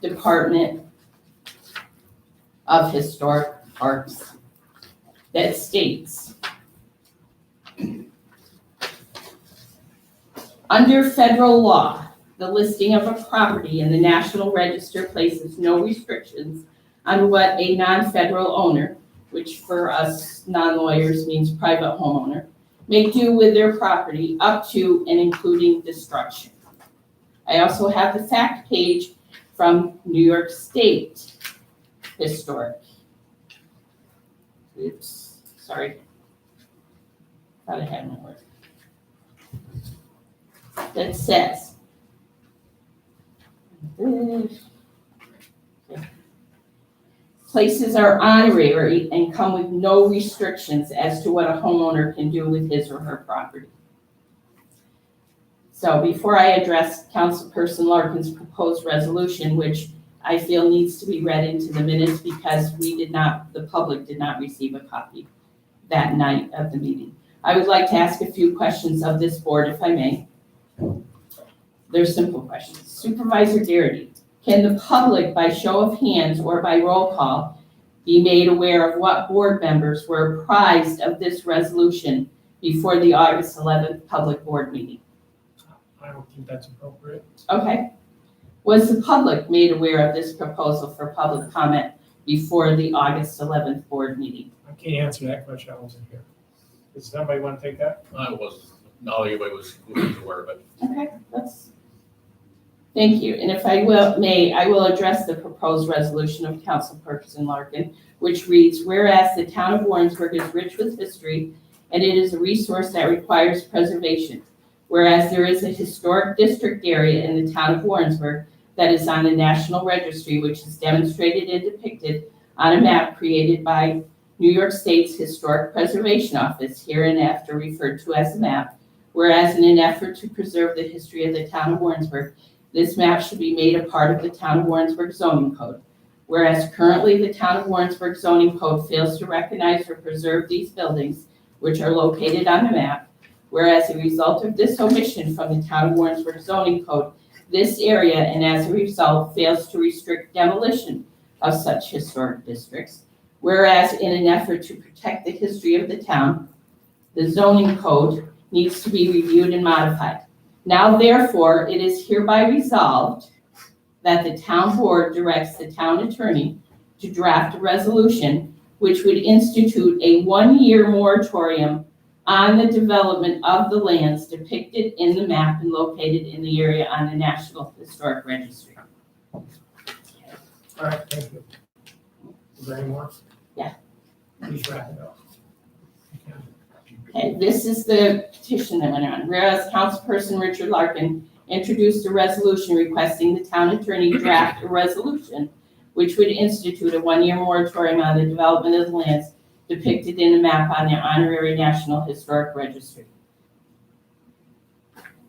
Department of Historic Arts that states, under federal law, the listing of a property in the National Register places no restrictions on what a non-federal owner, which for us non-lawyers means private homeowner, may do with their property up to and including destruction. I also have the fact page from New York State Historic. Oops, sorry. Thought I had my word. That says, places are honorary and come with no restrictions as to what a homeowner can do with his or her property. So before I address Councilperson Larkin's proposed resolution, which I feel needs to be read into the minutes because the public did not receive a copy that night of the meeting, I would like to ask a few questions of this board, if I may. They're simple questions. Supervisor Darity, can the public, by show of hands or by roll call, be made aware of what board members were apprised of this resolution before the August 11th public board meeting? I don't think that's appropriate. Okay. Was the public made aware of this proposal for public comment before the August 11th board meeting? I can't answer that question, I wasn't here. Does somebody want to take that? I wasn't, not everybody was aware of it. Okay, thank you. And if I will address the proposed resolution of Councilperson Larkin, which reads, whereas the town of Warrensburg is rich with history and it is a resource that requires preservation. Whereas there is a historic district area in the town of Warrensburg that is on the National Registry, which is demonstrated and depicted on a map created by New York State's Historic Preservation Office, hereinafter referred to as the map. Whereas in an effort to preserve the history of the town of Warrensburg, this map should be made a part of the town of Warrensburg zoning code. Whereas currently the town of Warrensburg zoning code fails to recognize or preserve these buildings, which are located on the map. Whereas a result of this omission from the town of Warrensburg zoning code, this area, and as a result, fails to restrict demolition of such historic districts. Whereas in an effort to protect the history of the town, the zoning code needs to be reviewed and modified. Now, therefore, it is hereby resolved that the town board directs the town attorney to draft a resolution which would institute a 1-year moratorium on the development of the lands depicted in the map and located in the area on the National Historic Registry. All right, thank you. Is there any more? Yeah. Please wrap it up. Okay, this is the petition that went on. Whereas Councilperson Richard Larkin introduced a resolution requesting the town attorney draft a resolution which would institute a 1-year moratorium on the development of the lands depicted in the map on the Honorary National Historic Registry.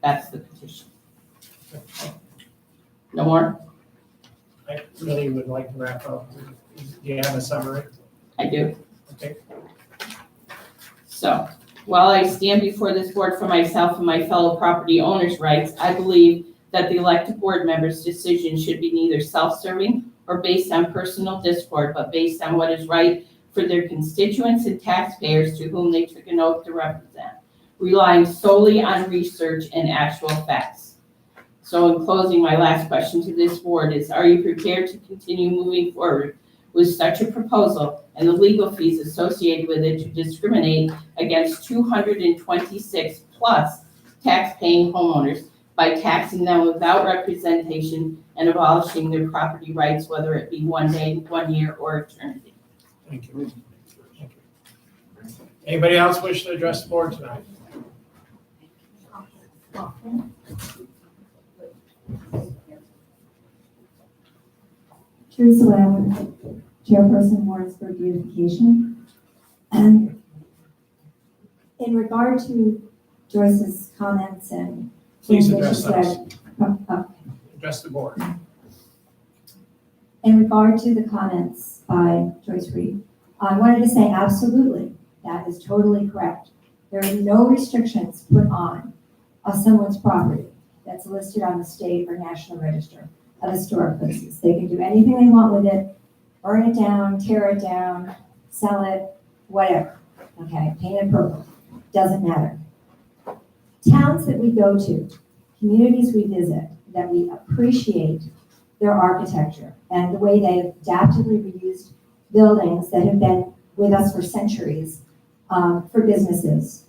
That's the petition. No more? I really would like to wrap up. Do you have a summary? I do. Okay. So, while I stand before this board for myself and my fellow property owners' rights, I believe that the elected board members' decision should be neither self-serving or based on personal discord, but based on what is right for their constituents and taxpayers to whom they took an oath to represent, relying solely on research and actual facts. So in closing, my last question to this board is, are you prepared to continue moving forward with such a proposal and the legal fees associated with it to discriminate against 226 plus tax-paying homeowners by taxing them without representation and abolishing their property rights, whether it be 1 day, 1 year, or eternity? Thank you. Thank you. Anybody else wish to address the board tonight? Teresa Lamb, Chairperson, Warrensburg Beautification. And in regard to Joyce's comments and Please things that address she us. said, Address the board. in regard to the comments by Joyce Reed, I wanted to say absolutely, that is totally correct. There are no restrictions put on someone's property that's listed on the state or national register of historic places. They can do anything they want with it, burn it down, tear it down, sell it, whatever, okay, paint it purple, doesn't matter. Towns that we go to, communities we visit, that we appreciate their architecture and the way they've adaptively reused buildings that have been with us for centuries for businesses.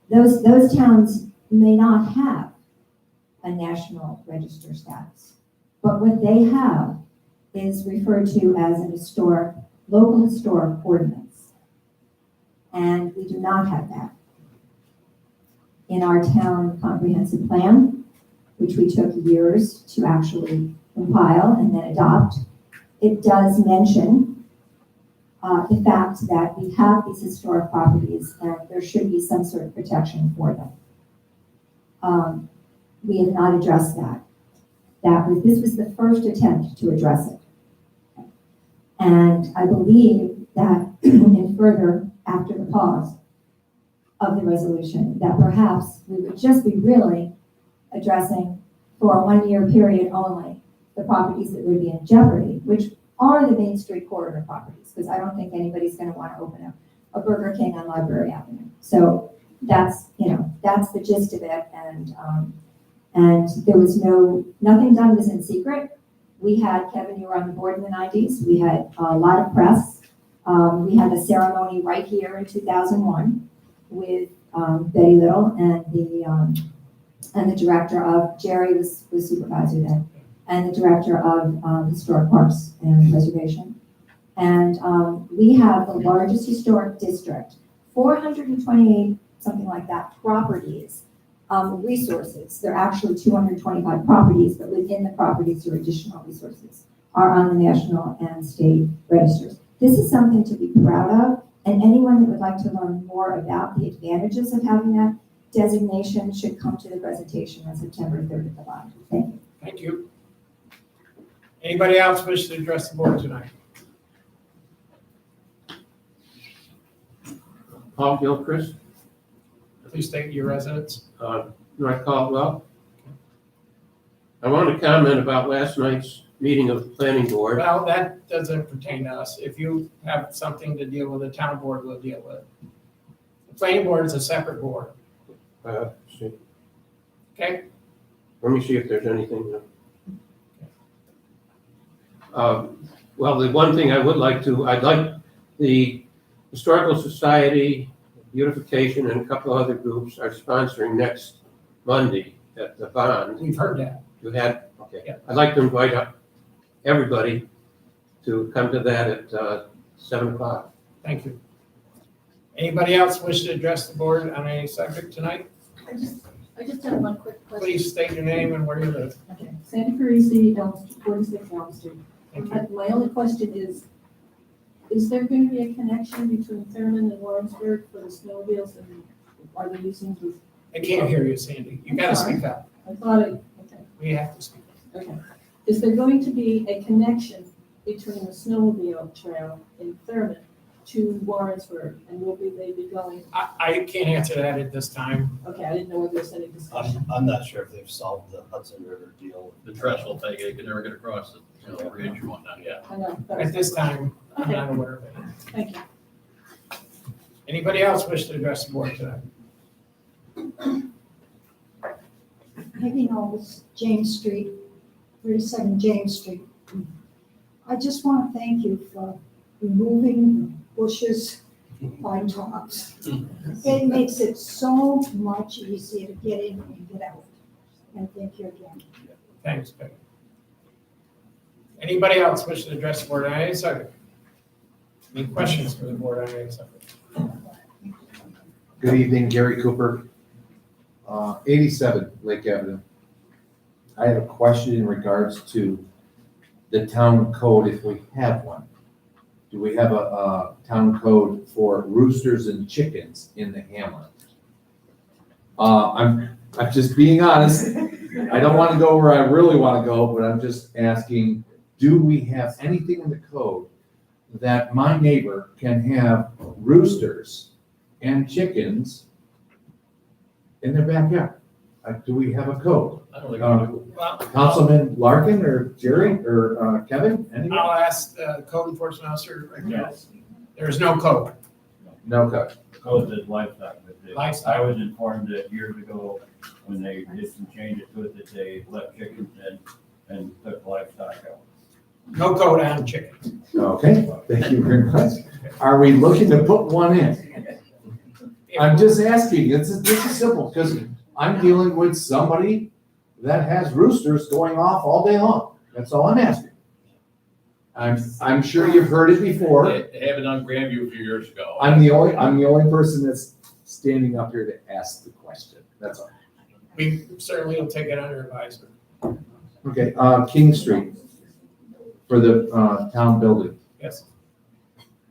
Those towns may not have a national register status, but what they have is referred to as an local historic ordinance. And we do not have that. In our town comprehensive plan, which we took years to actually compile and then adopt, it does mention the fact that we have these historic properties and there should be some sort of protection for them. We have not addressed that. This was the first attempt to address it. And I believe that in further, after the pause of the resolution, that perhaps we would just be really addressing for a 1-year period only the properties that would be in jeopardy, which are the Main Street corridor properties, because I don't think anybody's going to want to open a Burger King on Library Avenue. So that's the gist of it. And there was nothing done was in secret. We had, Kevin, you were on the board in the 90s. We had a lot of press. We had a ceremony right here in 2001 with Betty Little and the director of, Jerry was supervisor then, and the director of Historic Parks and Preservation. And we have the largest historic district, 428, something like that, properties, resources. There are actually 225 properties, but within the properties there are additional resources are on the national and state registers. This is something to be proud of, and anyone that would like to learn more about the advantages of having that designation should come to the presentation on September 3rd at the library. Thank you. Thank you. Anybody else wish to address the board tonight? Paul Gilchrist, Please state your residence. North Caldwell. I want to comment about last night's meeting of the planning board. Well, that doesn't pertain to us. If you have something to deal with, the town board will deal with it. The planning board is a separate board, See, okay? let me see if there's anything. Well, the one thing I'd like the Historical Society, Beautification, and a couple of other groups are sponsoring next Monday at the Bond. We've heard that. You had, okay. Yeah. I'd like to invite everybody to come to that at 7 o'clock. Thank you. Anybody else wish to address the board on any subject tonight? I just have one quick question. Please state your name and where you live. Okay, Sandy Parisi, 46 Elm Street. Thank you. My only question is there going to be a connection between Thurman and Warrensburg for the snowmobiles, and are they using this? I can't hear you, Sandy. You gotta speak up. I thought it, okay, We have to speak up. okay. Is there going to be a connection between the snowmobile trail in Thurman to Warrensburg, and they be going? I can't answer that at this time. Okay, I didn't know if there's any discussion. I'm not sure if they've solved the Hudson River deal. The trash will take it, you can never get across the bridge or whatnot, yeah. I know. At this time, I'm not aware of it. Thank you. Anybody else wish to address the board tonight? Peggy Knowles, James Street, 37 James Street. I just want to thank you for removing bushes by tops. It makes it so much easier to get in and get out. And thank you again. Thanks, Peggy. Anybody else wish to address the board on any subject? Any questions for the board on any subject? Good evening, Gary Cooper, 87 Lake Avenue. I have a question in regards to the town code, if we have one. Do we have a town code for roosters and chickens in the hamlet? I'm just being honest. I don't want to go where I really want to go, but I'm just asking, do we have anything in the code that my neighbor can have roosters and chickens in their backyard? Do we have a code? I don't think I do. Well, Councilman Larkin or Jerry or Kevin? Anyone? I'll ask the code enforcement officer. Yes. There is no code. No code. Code is livestock, but Livestock. I was informed that years ago, when they did some changes to it, that they let chickens in and took livestock out. No code on chickens. Okay, thank you very much. Are we looking to put one in? I'm just asking, this is simple, because I'm dealing with somebody that has roosters going off all day long. That's all I'm asking. I'm sure you've heard it before. They have it on Grandview a few years ago. I'm the only person that's standing up here to ask the question. That's all. We certainly will take it under advisement. Okay, King Street for the town building. Yes.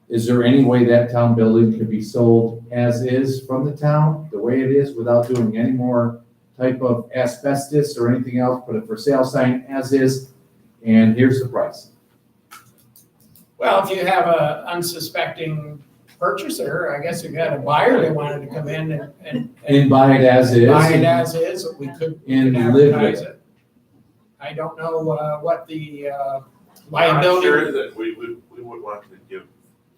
Is there any way that town building could be sold as is from the town, the way it is, without doing any more type of asbestos or anything else, put a for sale sign as is, and here's the price. Well, if you have a unsuspecting purchaser, I guess if you had a buyer that wanted to come in And buy it as is. buy it as is, we could And live advertise with it. I don't know what the I'm liability. sure that we would want to give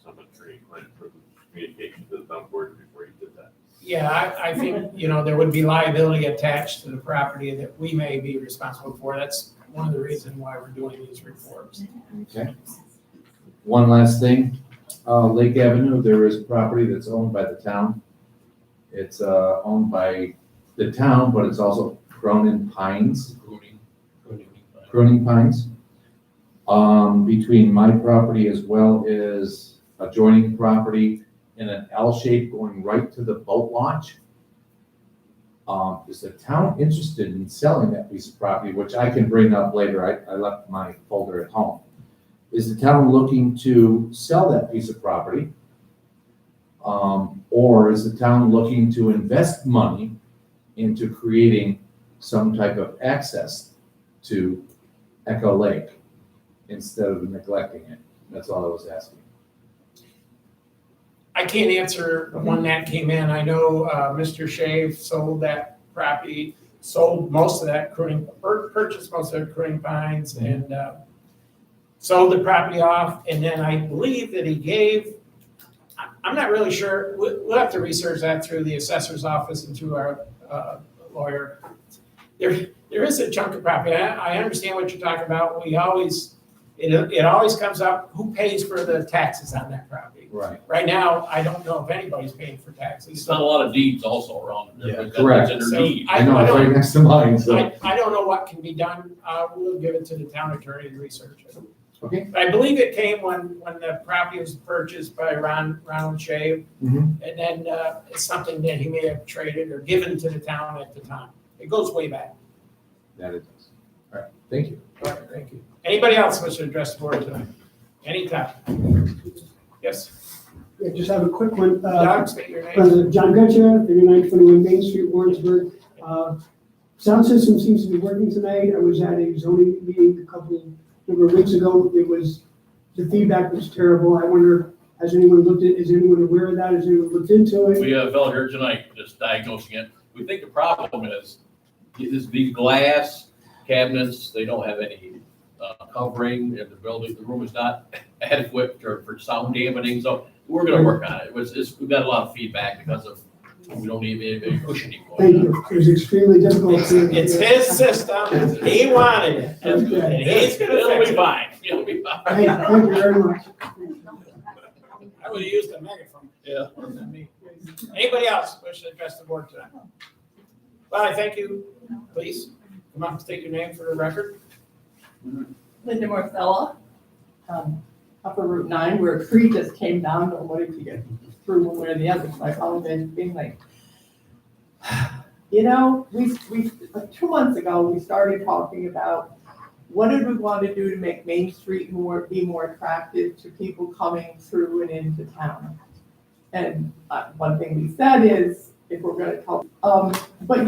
some attorney-client communication to the town board before you did that. Yeah, I think, there would be liability attached to the property that we may be responsible for. That's one of the reasons why we're doing these reforms. Okay. One last thing, Lake Avenue, there is a property that's owned by the town. It's owned by the town, but it's also Cronin Pines, pruning pines. Between my property as well as adjoining property in an L shape going right to the boat launch. Is the town interested in selling that piece of property, which I can bring up later? I left my folder at home. Is the town looking to sell that piece of property? Or is the town looking to invest money into creating some type of access to Echo Lake instead of neglecting it? That's all I was asking. I can't answer the one that came in. I know Mr. Shave sold that property, sold most of that purchased most of the Crooning Pines and sold the property off. And then I believe that he gave, I'm not really sure, we'll have to research that through the assessor's office and through our lawyer. There is a chunk of property. I understand what you're talking about. We always, it always comes up, who pays for the taxes on that property? Right. Right now, I don't know if anybody's paying for taxes. There's not a lot of deeds also around there. Yeah, but correct. that's in So their deed. I know, it's right next to mine, so. I don't know what can be done. We'll give it to the town attorney to research it. Okay. But I believe it came when the property was purchased by Ronald Shave. Mhm. And then it's something that he may have traded or given to the town at the time. It goes way back. That it does. All right, thank you. All right, thank you. Anybody else wish to address the board tonight? Anytime. Yes. Yeah, just have a quick one. John, state your name. President John Gutcha, 3921 Main Street, Warrensburg. Sound system seems to be working tonight. I was at a zoning meeting number of weeks ago. The feedback was terrible. I wonder, is anyone aware of that? Has anyone looked into it? We have a fellow here tonight just diagnosing it. We think the problem is these glass cabinets, they don't have any covering in the building. The room is not adequate for sound dampening, so we're gonna work on it. We've got a lot of feedback because of, we don't need any cushioning Thank going on. you. It was extremely difficult. It's his system. He wanted it. That's good. And he's gonna It'll fix be it. fine. It'll be fine. Thank you very much. I would have used a megaphone. Yeah. Than me. Anybody else wish to address the board tonight? Well, I thank you. Please, come up and state your name for the record. Linda Marcella, upper Route 9, where a tree just came down, but wanted to get through one way or the other, so I apologize for being late. We 2 months ago, we started talking about what did we want to do to make Main Street be more attractive to people coming through and into town. And one thing we said is, if we're going to talk, but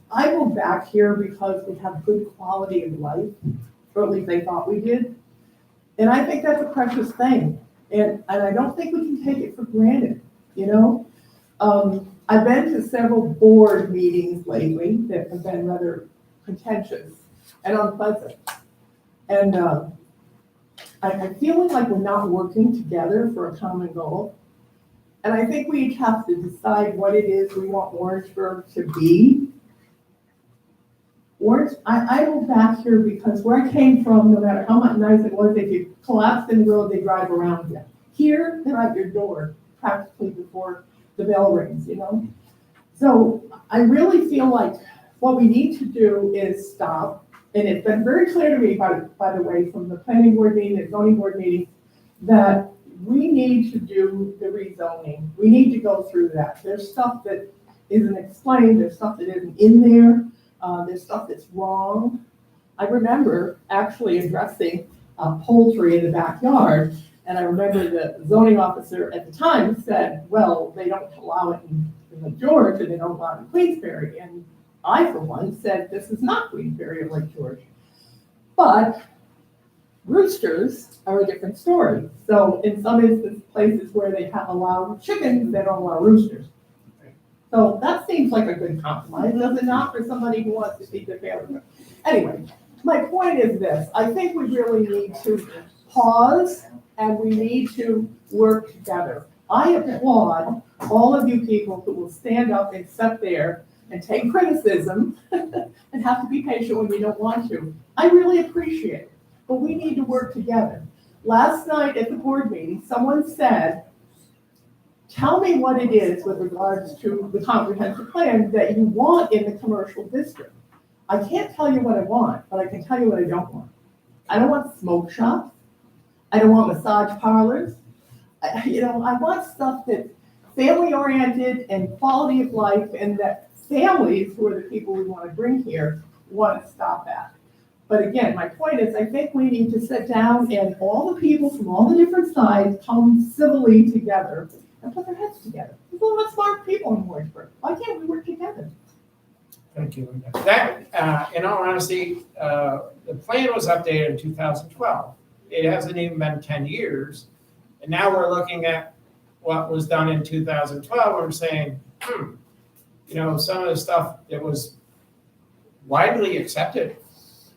I moved back here because we have good quality of life, or at least they thought we did. And I think that's a precious thing. And I don't think we can take it for granted, I've been to several board meetings lately that have been rather contentious and unpleasant. And I'm feeling like we're not working together for a common goal. And I think we each have to decide what it is we want Orangeburg to be. I moved back here because where I came from, no matter how much nice it was, if you collapsed in the road, they drive around you. Here, they're at your door practically before the bell rings, So I really feel like what we need to do is stop, and it's been very clear to me, by the way, from the planning board meeting, the zoning board meeting, that we need to do the rezoning. We need to go through that. There's stuff that isn't explained, there's stuff that isn't in there. There's stuff that's wrong. I remember actually addressing poultry in the backyard, and I remember the zoning officer at the time said, well, they don't allow it in the George, and they don't allow it in Queensbury. And I, for one, said this is not Queensberry or Lake George. But roosters are a different story. So in some instances, places where they have allowed chickens, they don't allow roosters. So that seems like a good compromise, does it not, for somebody who wants to feed their family? Anyway, my point is this, I think we really need to pause and we need to work together. I applaud all of you people who will stand up and sit there and take criticism and have to be patient when you don't want to. I really appreciate it, but we need to work together. Last night at the board meeting, someone said, tell me what it is with regards to the comprehensive plan that you want in the commercial district. I can't tell you what I want, but I can tell you what I don't want. I don't want smoke shops. I don't want massage parlors. I want stuff that's family oriented and quality of life, and that families, who are the people we want to bring here, want to stop at. But again, my point is, I think we need to sit down and all the people from all the different sides come civilly together and put their heads together. There's a lot of smart people in Warrensburg. Why can't we work together? Thank you. That, in all honesty, the plan was updated in 2012. It hasn't even been 10 years. And now we're looking at what was done in 2012. We're saying, some of the stuff that was widely accepted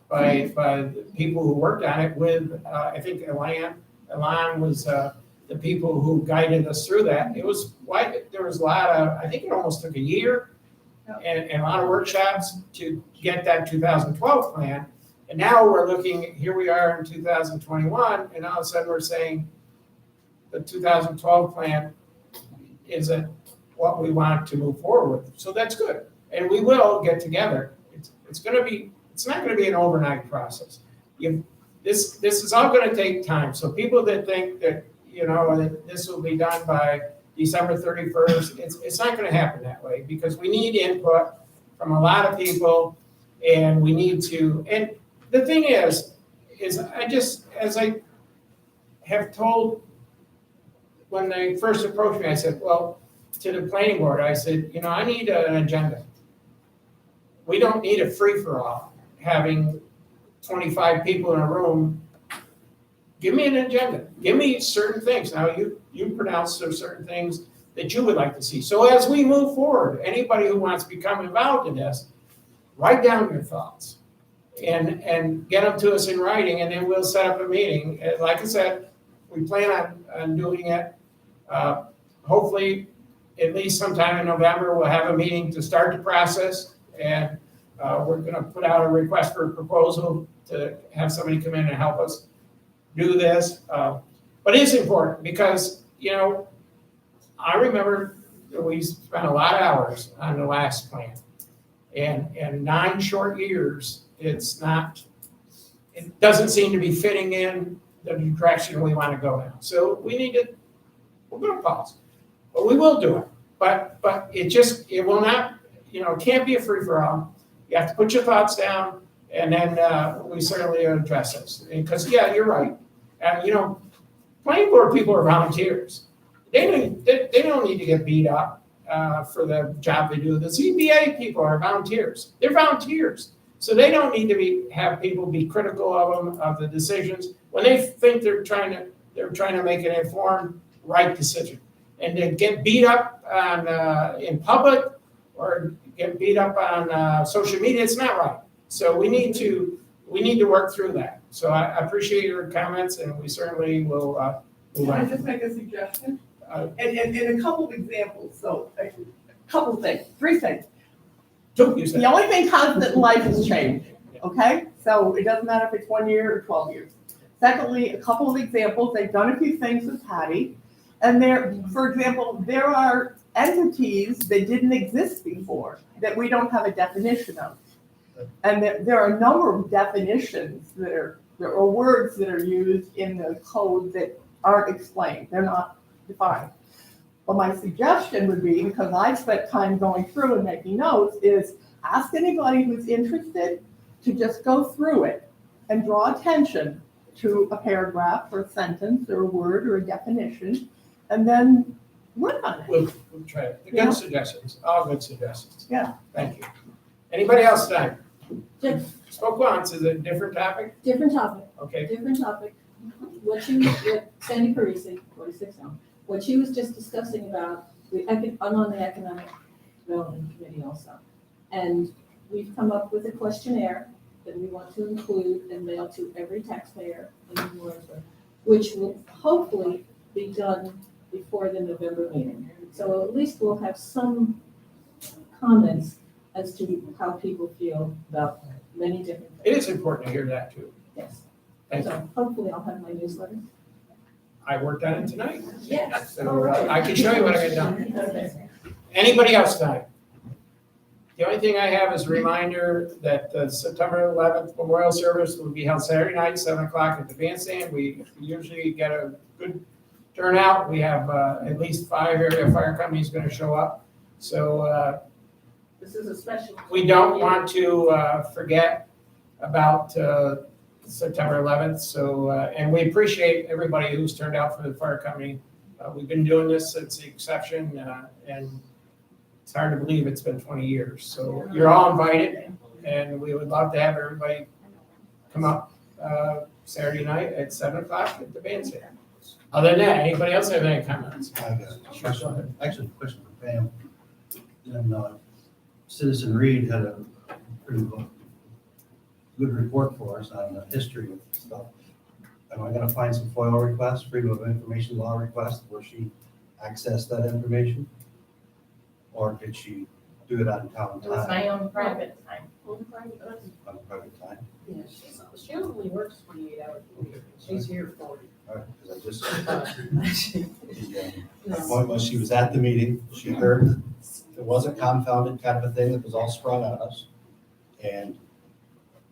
by the people who worked on it with, I think Elan was the people who guided us through that. It was there was a lot of, I think it almost took a year and a lot of workshops to get that 2012 plan. And now we're looking, here we are in 2021, and all of a sudden we're saying the 2012 plan isn't what we want to move forward with. So that's good. And we will get together. It's not gonna be an overnight process. This is all gonna take time. So people that think that, that this will be done by December 31st, it's not gonna happen that way, because we need input from a lot of people, and we need to, and the thing is as I have told, when they first approached me, I said, well, to the planning board, I said, I need an agenda. We don't need a free-for-all, having 25 people in a room. Give me an agenda. Give me certain things. Now, you pronounce there's certain things that you would like to see. So as we move forward, anybody who wants to become involved in this, write down your thoughts and get them to us in writing, and then we'll set up a meeting. Like I said, we plan on doing it. Hopefully, at least sometime in November, we'll have a meeting to start the process, and we're going to put out a request for a proposal to have somebody come in and help us do this. But it's important because, I remember that we spent a lot of hours on the last plan, and 9 short years, it doesn't seem to be fitting in the direction we want to go now. So we're going to pause, but we will do it. But it will not, it can't be a free-for-all. You have to put your thoughts down, and then we certainly address this. Because, you're right. Planning board people are volunteers. They don't need to get beat up for the job they do. The ZBA people are volunteers. They're volunteers. So they don't need to have people be critical of them, of the decisions, when they think they're trying to make an informed, right decision. And to get beat up on in public or get beat up on social media, it's not right. So we need to work through that. So I appreciate your comments, and we certainly will. Can I just make a suggestion? And a couple of examples. So a couple of things, 3 things. The only thing constant in life is change, okay? So it doesn't matter if it's 1 year or 12 years. Secondly, a couple of examples. They've done a few things with Patty. And for example, there are entities that didn't exist before that we don't have a definition of. And there are a number of definitions there are words that are used in the code that aren't explained. They're not defined. Well, my suggestion would be, because I've spent time going through and making notes, is ask anybody who's interested to just go through it and draw attention to a paragraph or a sentence or a word or a definition, and then work on it. We'll try it. Good suggestions. All good suggestions. Yeah. Thank you. Anybody else tonight? Just Spoke once, is it a different topic? different topic, Okay, different topic. What Sandy Parisi, 46 now, what she was just discussing about, I'm on the Economic Development Committee also. And we've come up with a questionnaire that we want to include and mail to every taxpayer in New Warrensburg, which will hopefully be done before the November meeting. So at least we'll have some comments as to how people feel about many different it things. is important to hear that too. Yes. Thank you. So hopefully I'll have my newsletter. I worked on it tonight. Yes. So I can show you what I got done. Okay. Anybody else tonight? The only thing I have is a reminder that the September 11th memorial service will be held Saturday night, 7 o'clock at the bandstand. We usually get a good turnout. We have at least 5 area fire companies going to show up. So This is a special. we don't want to forget about September 11th. So, and we appreciate everybody who's turned out for the fire company. We've been doing this since the inception, and it's hard to believe it's been 20 years. So you're all invited, and we would love to have everybody come up Saturday night at 7 o'clock at the bandstand. Other than that, anybody else have any comments? I got a question, actually, a question for Pam. And Citizen Reed had a pretty good report for us on the history of stuff. Am I gonna find some FOIL requests, Freedom of Information Law requests, where she accessed that information? Or did she do it on town It was time, my own private time. on private time? Yeah, she only works 28 hours a week. She's here 40. All right, because I just, my point was, she was at the meeting, she heard, it wasn't confounded kind of a thing that was all sprung on us. And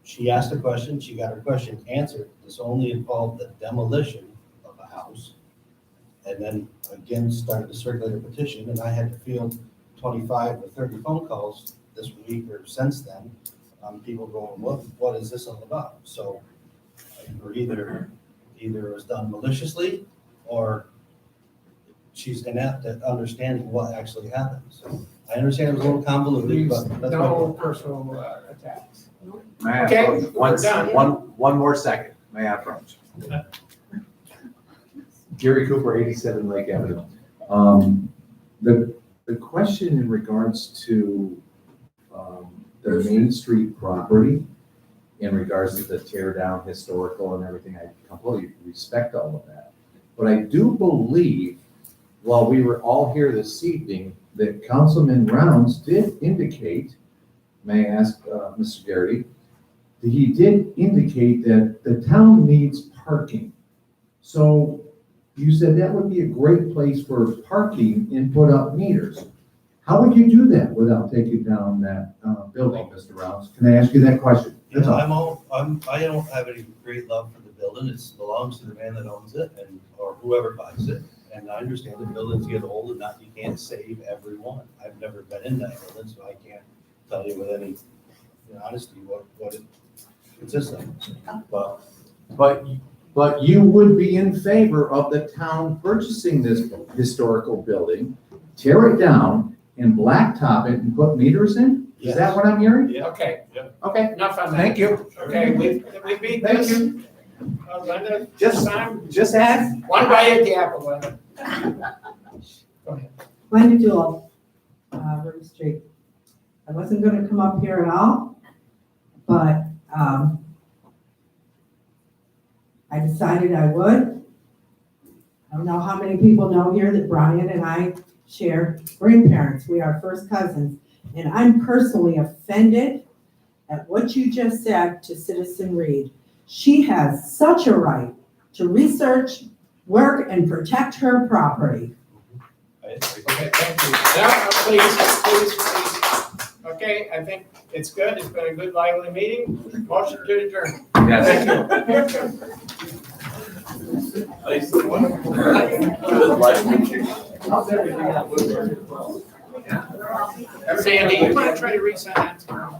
she asked a question, she got her question answered. This only involved the demolition of a house. And then again, started to circulate a petition, and I had to field 25 or 30 phone calls this week or since then, people going, what is this all about? So we're either it was done maliciously, or she's inept at understanding what actually happened. So I understand it was a little convoluted, but that's No what. personal attacks. May I Okay, approach we're done. one more second, may I approach? Gary Cooper, 87 Lake Avenue. The question in regards to the Main Street property, in regards to the tear down historical and everything, I completely respect all of that. But I do believe, while we were all here this evening, that Councilman Rounds did indicate, may I ask Mr. Garrity, that he did indicate that the town needs parking. So you said that would be a great place for parking and put up meters. How would you do that without taking down that building, Mr. Rounds? Can I ask you that question? You know, I don't have any great love for the building. It belongs to the man that owns it or whoever buys it. And I understand the buildings get old and you can't save every one. I've never been in that building, so I can't tell you with any honesty what it consists of. But you would be in favor of the town purchasing this historical building, tear it down and blacktop it and put meters in? Is that what I'm hearing? Yeah. Okay, Okay, enough on that. thank you. Okay, we beat Thank this. you. Linda, Just- time, Just ask. one bite at the apple, Linda. Go ahead. Linda Jewell, River Street. I wasn't gonna come up here at all, but, I decided I would. I don't know how many people know here that Brian and I share grandparents. We are first cousins. And I'm personally offended at what you just said to Citizen Reed. She has such a right to research, work, and protect her property. Okay, thank you. Now, please. Okay, I think it's good. It's been a good lively meeting. Motion to adjourn. Yes. Sandy, you want to try to resign that tomorrow?